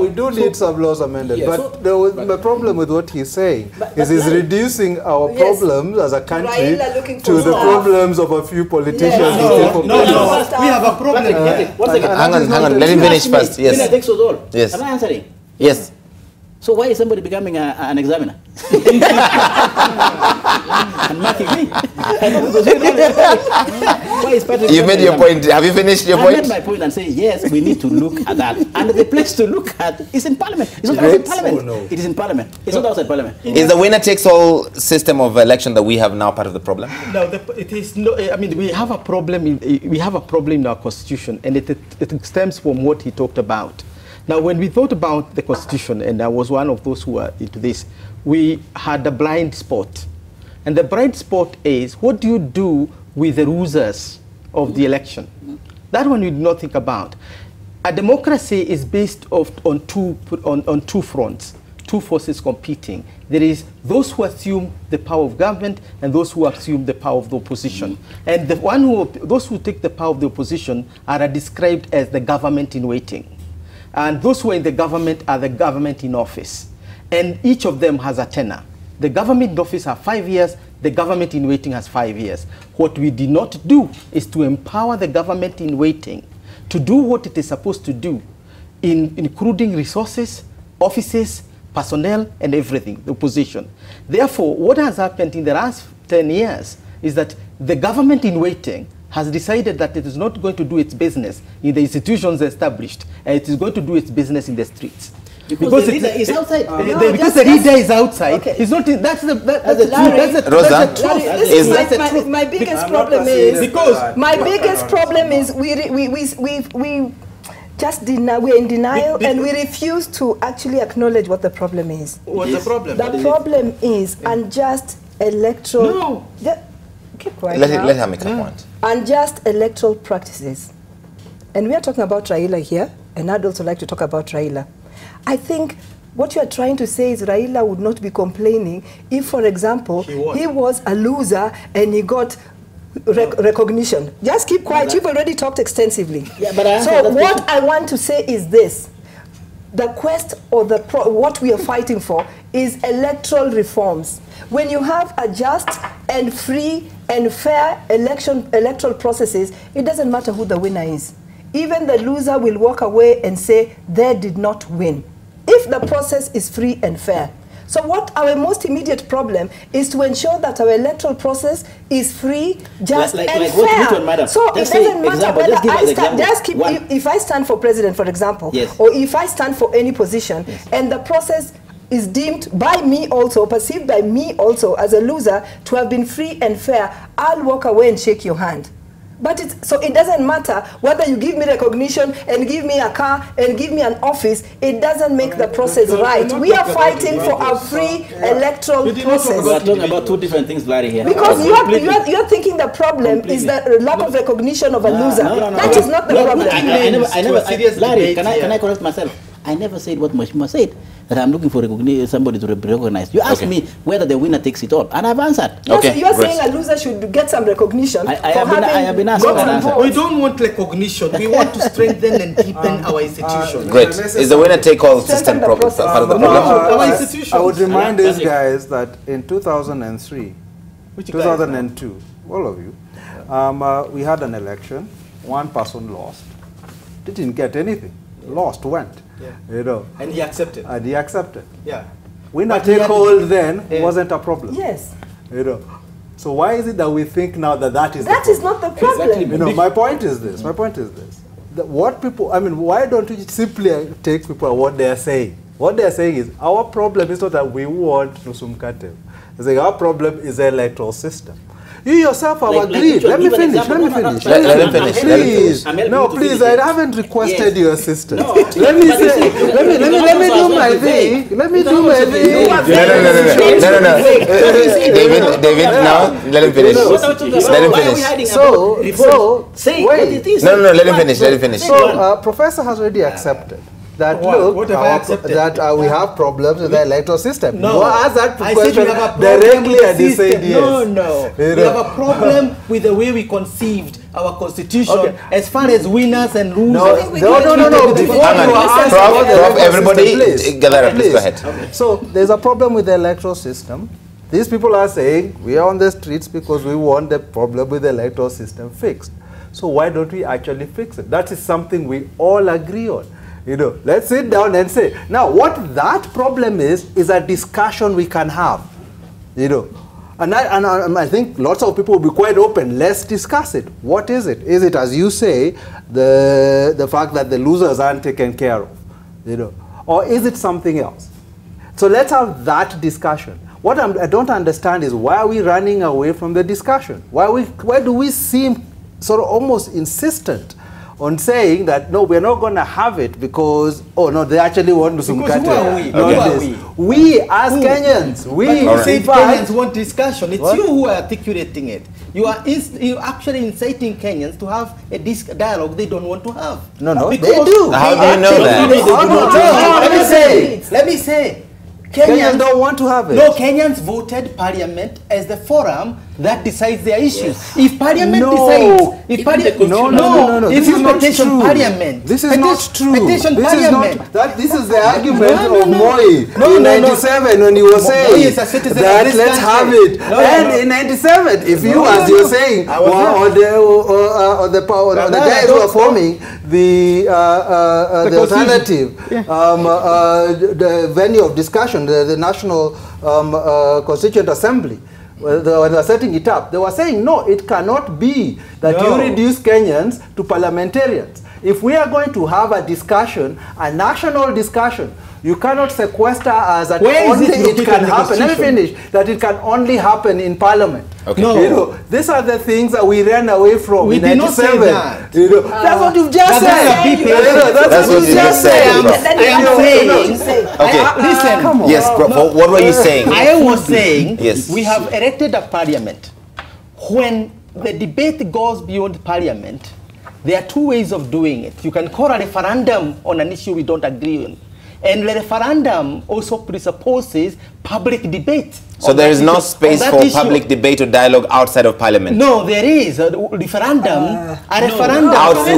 [SPEAKER 12] We do need some laws amended.
[SPEAKER 15] Yes.
[SPEAKER 12] But the problem with what he's saying is he's reducing our problems as a country to the problems of a few politicians.
[SPEAKER 14] No. We have a problem.
[SPEAKER 1] Hang on. Let him finish first. Yes.
[SPEAKER 14] Winner takes us all.
[SPEAKER 1] Yes.
[SPEAKER 14] Am I answering?
[SPEAKER 1] Yes.
[SPEAKER 14] So why is somebody becoming an examiner? And marking me.
[SPEAKER 1] You made your point. Have you finished your point?
[SPEAKER 14] I made my point and say, yes, we need to look at that. And the place to look at is in Parliament. It's not outside Parliament.
[SPEAKER 12] Oh, no.
[SPEAKER 14] It is in Parliament. It's not outside Parliament.
[SPEAKER 1] Is the winner-takes-all system of election that we have now part of the problem?
[SPEAKER 6] No, it is no. I mean, we have a problem. We have a problem in our constitution, and it stems from what he talked about. Now, when we thought about the constitution, and I was one of those who were into this, we had a blind spot. And the blind spot is, what do you do with the losers of the election? That one you do not think about. A democracy is based on two fronts, two forces competing. There is those who assume the power of government and those who assume the power of the opposition. And those who take the power of the opposition are described as the government in waiting. And those who are in the government are the government in office. and each of them has a tenure. The government in office have 5 years, the government in waiting has 5 years. What we did not do is to empower the government in waiting to do what it is supposed to do, including resources, offices, personnel, and everything, the opposition. Therefore, what has happened in the last 10 years is that the government in waiting has decided that it is not going to do its business in the institutions established, and it is going to do its business in the streets.
[SPEAKER 14] Because the leader is outside.
[SPEAKER 6] Because the leader is outside. Okay. It's not. That's the
[SPEAKER 13] truth. My biggest problem is because my biggest problem is we just deny. We're in denial and we refuse to actually acknowledge what the problem is.
[SPEAKER 14] What's the problem?
[SPEAKER 13] The problem is unjust electoral. No. Keep quiet.
[SPEAKER 1] Let her make a point.
[SPEAKER 13] Unjust electoral practices, and we are talking about Raila here, and I'd also like to talk about Raila. I think what you are trying to say is Raila would not be complaining if, for example, he was a loser and he got recognition. Just keep quiet. You've already talked extensively.
[SPEAKER 14] Yeah, but
[SPEAKER 13] so what I want to say is this. The quest or what we are fighting for is electoral reforms. When you have a just and free and fair electoral processes, it doesn't matter who the winner is. Even the loser will walk away and say they did not win, if the process is free and fair. So what our most immediate problem is to ensure that our electoral process is free, just and fair. So it doesn't matter whether if I stand for president, for example,
[SPEAKER 14] yes,
[SPEAKER 13] or if I stand for any position, yes, and the process is deemed by me also, perceived by me also as a loser to have been free and fair, I'll walk away and shake your hand. But so it doesn't matter whether you give me recognition and give me a car and give me an office. It doesn't make the process right. We are fighting for a free electoral process.
[SPEAKER 14] We are talking about two different things, Larry, here.
[SPEAKER 13] Because you're thinking the problem is the lack of recognition of a loser. That is not the problem.
[SPEAKER 14] Larry, can I correct myself? I never said what Mheshimiwa said, that I'm looking for somebody to recognize. You asked me whether the winner takes it all, and I've answered.
[SPEAKER 13] Okay. So you're saying a loser should get some recognition
[SPEAKER 14] I have been asked.
[SPEAKER 6] We don't want recognition. We want to strengthen and deepen our institutions.
[SPEAKER 1] Great. Is the winner-take-all system part of the problem?
[SPEAKER 12] I would remind these guys that in 2003, 2002, all of you, we had an election. One person lost. Didn't get anything. Lost, went.
[SPEAKER 6] Yeah.
[SPEAKER 12] You know.
[SPEAKER 6] And he accepted.
[SPEAKER 12] And he accepted.
[SPEAKER 6] Yeah.
[SPEAKER 12] Winner-take-all then wasn't a problem.
[SPEAKER 13] Yes.
[SPEAKER 12] You know. So why is it that we think now that that is
[SPEAKER 13] that is not the problem?
[SPEAKER 12] Exactly. You know, my point is this. My point is this. What people, I mean, why don't we simply take people at what they are saying? What they are saying is our problem is not that we want Nusumkate. It's like our problem is the electoral system. You yourself have agreed. Let me finish. Let him finish. Please. No, please. I haven't requested your assistance. No. Let me say. Let me do my thing. Let me do my thing.
[SPEAKER 1] No. David. Now let him finish. Let him finish.
[SPEAKER 12] So
[SPEAKER 14] say what it is.
[SPEAKER 1] No. Let him finish. Let him finish.
[SPEAKER 12] So, Professor has already accepted that look, we have problems with the electoral system.
[SPEAKER 6] No,
[SPEAKER 12] ask that
[SPEAKER 6] question
[SPEAKER 12] directly and he said yes.
[SPEAKER 6] No. We have a problem with the way we conceived our constitution as far as winners and losers.
[SPEAKER 12] No.
[SPEAKER 1] Prof, everybody, gather up. Please go ahead.
[SPEAKER 12] Okay. So there's a problem with the electoral system. These people are saying we are on the streets because we want the problem with the electoral system fixed. So why don't we actually fix it? That is something we all agree on. You know, let's sit down and say, now what that problem is a discussion we can have. You know, and I think lots of people will be quite open. Let's discuss it. What is it? Is it, as you say, the fact that the losers aren't taken care of? You know, or is it something else? So let's have that discussion. What I don't understand is why are we running away from the discussion? Why do we seem sort of almost insistent on saying that no, we're not going to have it because they actually want to we as Kenyans,
[SPEAKER 6] Kenyans want discussion. It's you who are articulating it. You are actually inciting Kenyans to have a dialogue they don't want to have.
[SPEAKER 12] No, they do.
[SPEAKER 1] How do you know that?
[SPEAKER 6] Let me say.
[SPEAKER 12] Kenyans don't want to have it.
[SPEAKER 6] No, Kenyans voted parliament as the forum that decides their issues. If Parliament decides, if petition Parliament.
[SPEAKER 12] This is not true.
[SPEAKER 6] Petition Parliament.
[SPEAKER 12] This is the argument of Moi in '97 when he was saying that let's have it. And in '97, if you, as you're saying, or the guys who are forming the alternative, the venue of discussion, the National Constituent Assembly, when they were setting it up, they were saying, no, it cannot be that you reduce Kenyans to parliamentarians. If we are going to have a discussion, a national discussion, you cannot sequester as that only it can happen. Let me finish. That it can only happen in Parliament.
[SPEAKER 1] Okay.
[SPEAKER 12] No. You know, these are the things that we ran away from
[SPEAKER 6] we
[SPEAKER 12] in
[SPEAKER 6] did not say that.
[SPEAKER 12] You know, that's what you've just said.
[SPEAKER 1] That's what you just said.
[SPEAKER 6] Listen.
[SPEAKER 1] Yes, what were you saying?
[SPEAKER 6] I was saying
[SPEAKER 1] yes.
[SPEAKER 6] We have erected a Parliament. When the debate goes beyond Parliament, there are two ways of doing it. You can call a referendum on an issue we don't agree on. And the referendum also presupposes public debate.
[SPEAKER 1] So there is no space for public debate or dialogue outside of Parliament?
[SPEAKER 6] No, there is. A referendum.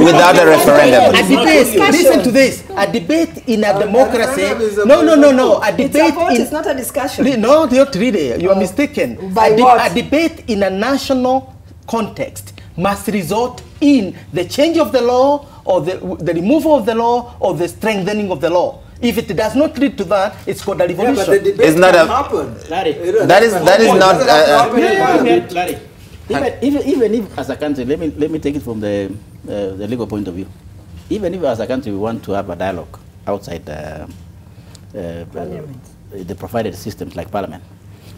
[SPEAKER 1] Without a referendum.
[SPEAKER 6] A debate. Listen to this. A debate in a democracy. No. A debate
[SPEAKER 13] it's not a discussion.
[SPEAKER 6] No, not really. You are mistaken. A debate in a national context must result in the change of the law or the removal of the law or the strengthening of the law. If it does not lead to that, it's called a revolution.
[SPEAKER 12] Yeah, but the debate
[SPEAKER 1] it's not
[SPEAKER 12] can happen.
[SPEAKER 1] Larry, that is not.
[SPEAKER 14] Larry, even if as a country, let me take it from the legal point of view. Even if as a country we want to have a dialogue outside the provided systems like Parliament,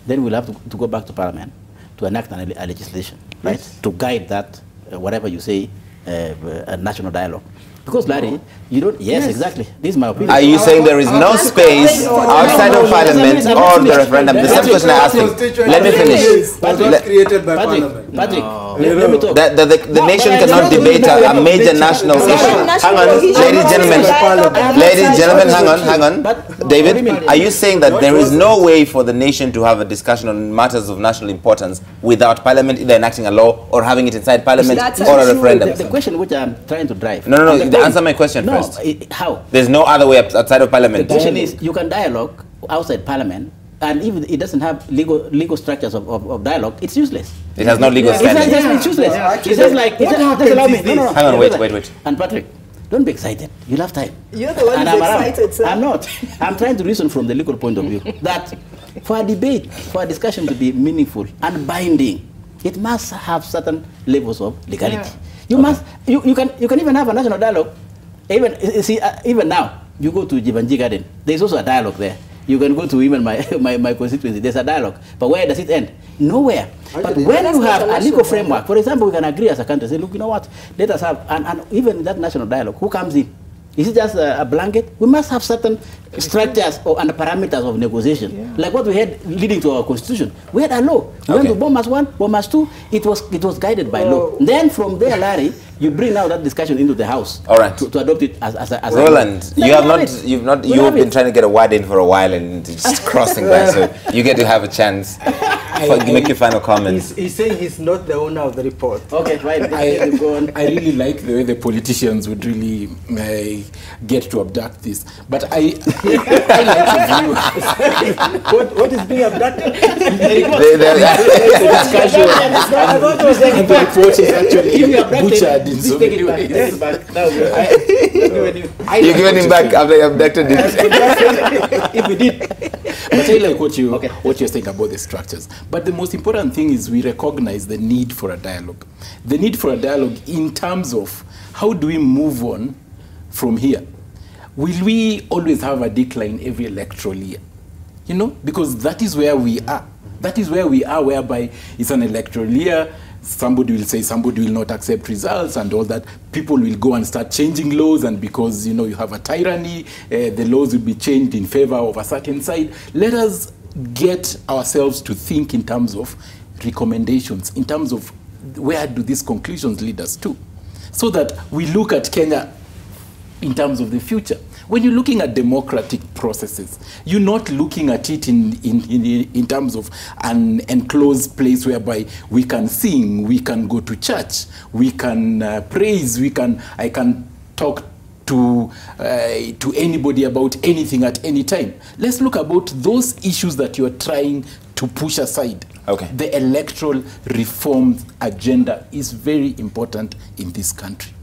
[SPEAKER 14] then we'll have to go back to Parliament to enact a legislation, right, to guide that whatever you say, a national dialogue. Because, Larry, you don't... Yes, exactly. This is my opinion.
[SPEAKER 1] Are you saying there is no space outside of Parliament or the referendum? The same question I asked you. Let me finish.
[SPEAKER 12] Created by Parliament.
[SPEAKER 14] Patrick, let me talk.
[SPEAKER 1] The nation cannot debate a major national issue. Hang on, ladies and gentlemen, hang on. David, are you saying that there is no way for the nation to have a discussion on matters of national importance without Parliament either enacting a law or having it inside Parliament or a referendum?
[SPEAKER 14] The question which I'm trying to drive...
[SPEAKER 1] No. Answer my question first.
[SPEAKER 14] How?
[SPEAKER 1] There's no other way outside of Parliament.
[SPEAKER 14] The question is, you can dialogue outside Parliament, and even it doesn't have legal structures of dialogue, it's useless.
[SPEAKER 1] It has no legal standing.
[SPEAKER 14] It's useless. It's just like... Just allow me. No.
[SPEAKER 1] Hang on, wait.
[SPEAKER 14] And Patrick, don't be excited. You'll have time.
[SPEAKER 13] You're the one who's excited, sir.
[SPEAKER 14] I'm not. I'm trying to reason from the legal point of view that for a debate, for a discussion to be meaningful and binding, it must have certain levels of legality. You must. You can even have a national dialogue. Even now, you go to Jivanji Garden. There's also a dialogue there. You can go to even my constituency. There's a dialogue. But where does it end? Nowhere. But when you have a legal framework, for example, we can agree as a country, say, look, you know what? Let us have, and even that national dialogue, who comes in? Is it just a blanket? We must have certain structures and parameters of negotiation, like what we had leading to our constitution. We had a law. We went to Bombers 1, Bombers 2. It was guided by law. Then from there, Larry, you bring now that discussion into the House.
[SPEAKER 1] All right.
[SPEAKER 14] To adopt it as
[SPEAKER 1] Roland, you've been trying to get a word in for a while and it's just crossing by, so you get to have a chance. Make your final comments.
[SPEAKER 6] He's saying he's not the owner of the report.
[SPEAKER 14] Okay, right.
[SPEAKER 15] I really like the way the politicians would really get to abduct this, but I like
[SPEAKER 6] what is being abducted?
[SPEAKER 15] The report is actually butchered in so many ways.
[SPEAKER 1] You're giving him back after you abducted him.
[SPEAKER 15] If we did. But I like what you're saying about the structures. But the most important thing is we recognize the need for a dialogue. The need for a dialogue in terms of how do we move on from here? Will we always have a decline every electoral year? You know, because that is where we are. That is where we are, whereby it's an electoral year. Somebody will say somebody will not accept results and all that. People will go and start changing laws, and because, you know, you have a tyranny, the laws will be changed in favor of a certain side. Let us get ourselves to think in terms of recommendations, in terms of where do these conclusions lead us to, so that we look at Kenya in terms of the future. When you're looking at democratic processes, you're not looking at it in terms of an enclosed place whereby we can sing, we can go to church, we can praise, I can talk to anybody about anything at any time. Let's look about those issues that you're trying to push aside.
[SPEAKER 1] Okay.
[SPEAKER 15] The electoral reform agenda is very important in this country.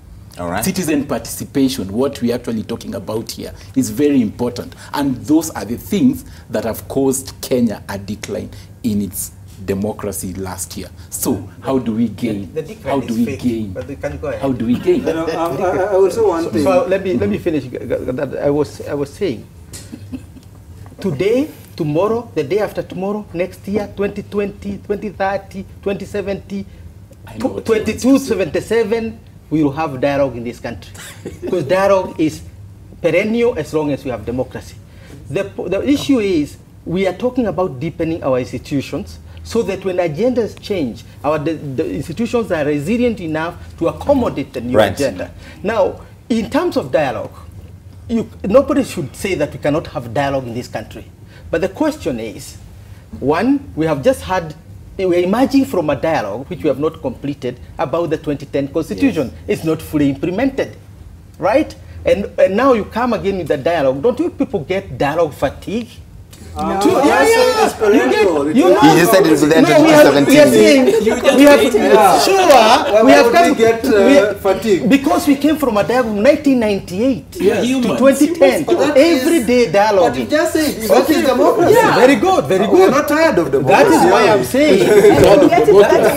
[SPEAKER 1] All right.
[SPEAKER 15] Citizen participation, what we're actually talking about here, is very important. And those are the things that have caused Kenya a decline in its democracy last year. So how do we gain? How do we gain? How do we gain?
[SPEAKER 12] I also want to...
[SPEAKER 6] So let me finish. I was saying, today, tomorrow, the day after tomorrow, next year, 2020, 2030, 2070, 2277, we will have dialogue in this country. Because dialogue is perennial as long as we have democracy. The issue is, we are talking about deepening our institutions so that when agendas change, the institutions are resilient enough to accommodate the new agenda. Now, in terms of dialogue, nobody should say that we cannot have dialogue in this country. But the question is, one, we have just had, we're emerging from a dialogue which we have not completed about the 2010 constitution. Yes. It's not fully implemented, right? And now you come again with the dialogue. Don't you people get dialogue fatigue?
[SPEAKER 1] No. He just said it was the end of 2017.
[SPEAKER 15] We have get fatigue
[SPEAKER 6] because we came from a dialogue from 1998 to 2010. Every day dialogue.
[SPEAKER 12] But you just said that is democracy.
[SPEAKER 6] Yeah. Very good, very good.
[SPEAKER 12] We're not tired of democracy.
[SPEAKER 6] That is why I'm saying.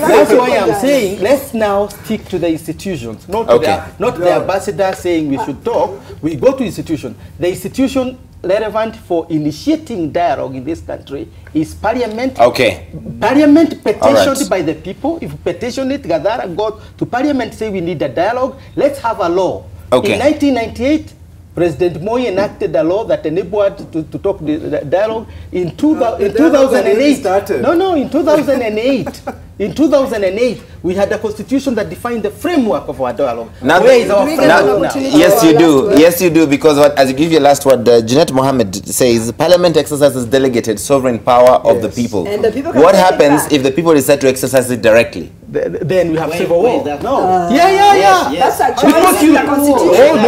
[SPEAKER 6] That's why I'm saying. Let's now stick to the institutions, not the ambassador saying we should talk. We go to institutions. The institution relevant for initiating dialogue in this country is Parliament.
[SPEAKER 1] Okay.
[SPEAKER 6] Parliament petitioned by the people. If you petition it, Gadara go to Parliament, say we need a dialogue. Let's have a law.
[SPEAKER 1] Okay.
[SPEAKER 6] In 1998, President Moi enacted a law that enabled to talk the dialogue. In 2008. In 2008. In 2008, we had a constitution that defined the framework of our dialogue.
[SPEAKER 1] Now,
[SPEAKER 6] where is our framework now?
[SPEAKER 1] Yes, you do. Yes, you do. Because as you give your last word, Jeanette Mohammed says, Parliament exercises delegated sovereign power of the people.
[SPEAKER 13] And the people
[SPEAKER 1] what happens if the people decide to exercise it directly?
[SPEAKER 6] Then we have civil war.
[SPEAKER 13] No.
[SPEAKER 6] Yes.
[SPEAKER 13] That's a choice in the constitution.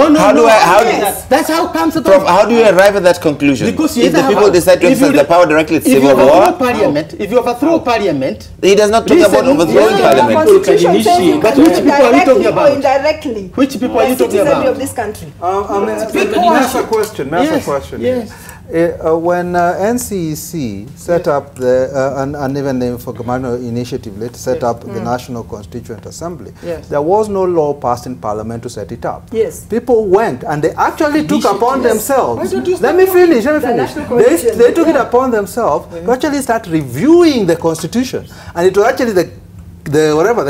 [SPEAKER 6] That's how it comes about.
[SPEAKER 1] Prof, how do you arrive at that conclusion?
[SPEAKER 6] Because
[SPEAKER 1] if the people decide to exercise the power directly, it's civil war.
[SPEAKER 6] If you overthrow Parliament,
[SPEAKER 1] he does not talk about overthrowing Parliament.
[SPEAKER 6] But which people are you talking about?
[SPEAKER 13] Indirectly.
[SPEAKER 6] Which people are you talking about?
[SPEAKER 13] Of this country.
[SPEAKER 12] That's a question. That's a question.
[SPEAKER 6] Yes.
[SPEAKER 12] When NCEC set up and even the Informational Initiative set up the National Constituent Assembly, there was no law passed in Parliament to set it up.
[SPEAKER 13] Yes.
[SPEAKER 12] People went and they actually took upon themselves. Let me finish. They took it upon themselves to actually start reviewing the Constitution, and it was actually the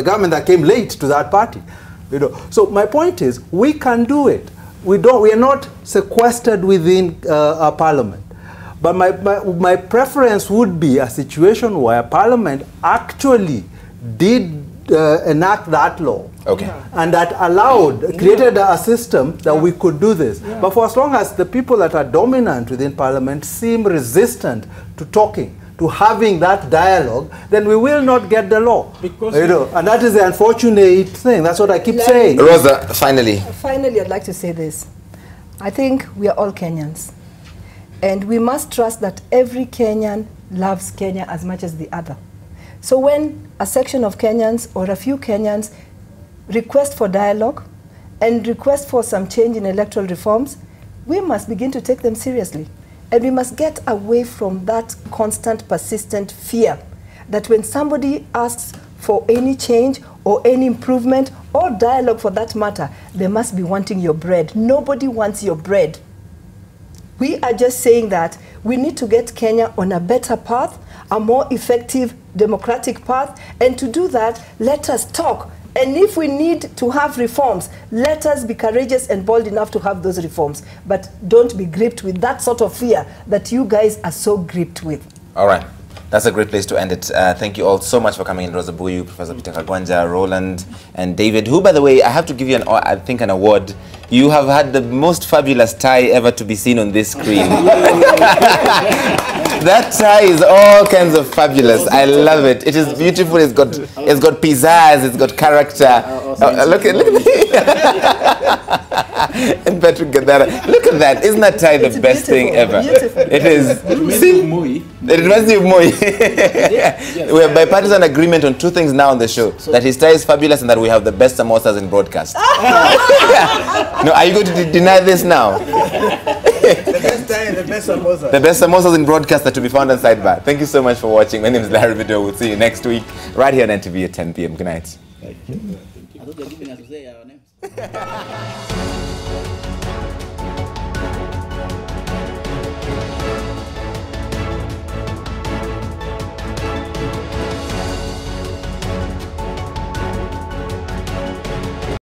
[SPEAKER 12] government that came late to that party. So my point is, we can do it. We are not sequestered within our Parliament. But my preference would be a situation where Parliament actually did enact that law.
[SPEAKER 1] Okay.
[SPEAKER 12] And that created a system that we could do this. But for as long as the people that are dominant within Parliament seem resistant to talking, to having that dialogue, then we will not get the law. And that is the unfortunate thing. That's what I keep saying.
[SPEAKER 1] Rosa, finally.
[SPEAKER 13] Finally, I'd like to say this. I think we are all Kenyans. And we must trust that every Kenyan loves Kenya as much as the other. So when a section of Kenyans or a few Kenyans request for dialogue and request for some change in electoral reforms, we must begin to take them seriously. And we must get away from that constant, persistent fear that when somebody asks for any change or any improvement or dialogue for that matter, they must be wanting your bread. Nobody wants your bread. We are just saying that we need to get Kenya on a better path, a more effective democratic path, and to do that, let us talk. And if we need to have reforms, let us be courageous and bold enough to have those reforms. But don't be gripped with that sort of fear that you guys are so gripped with.
[SPEAKER 1] All right. That's a great place to end it. Thank you all so much for coming in, Rosa Buyu, Professor Peter Kagwanja, Roland, and David, who, by the way, I have to give you an award You have had the most fabulous tie ever to be seen on this screen. That tie is all kinds of fabulous. I love it. It is beautiful. It's got pizzazz. It's got character. Look at and Patrick Gadara. Look at that. Isn't that tie the best thing ever? It is. It reminds me of Moi. We have bipartisan agreement on two things now on the show. That his tie is fabulous and that we have the best samosas in broadcast. No, are you going to deny this now?
[SPEAKER 18] The best tie and the best samosas. The
[SPEAKER 1] best samosas in broadcast are to be found on Sidebar. Thank you so much for watching. My name is Larry Madowo. We'll see you next week right here on NTV at 10 p.m. Good night.
[SPEAKER 14] I thought they were giving us to say our names.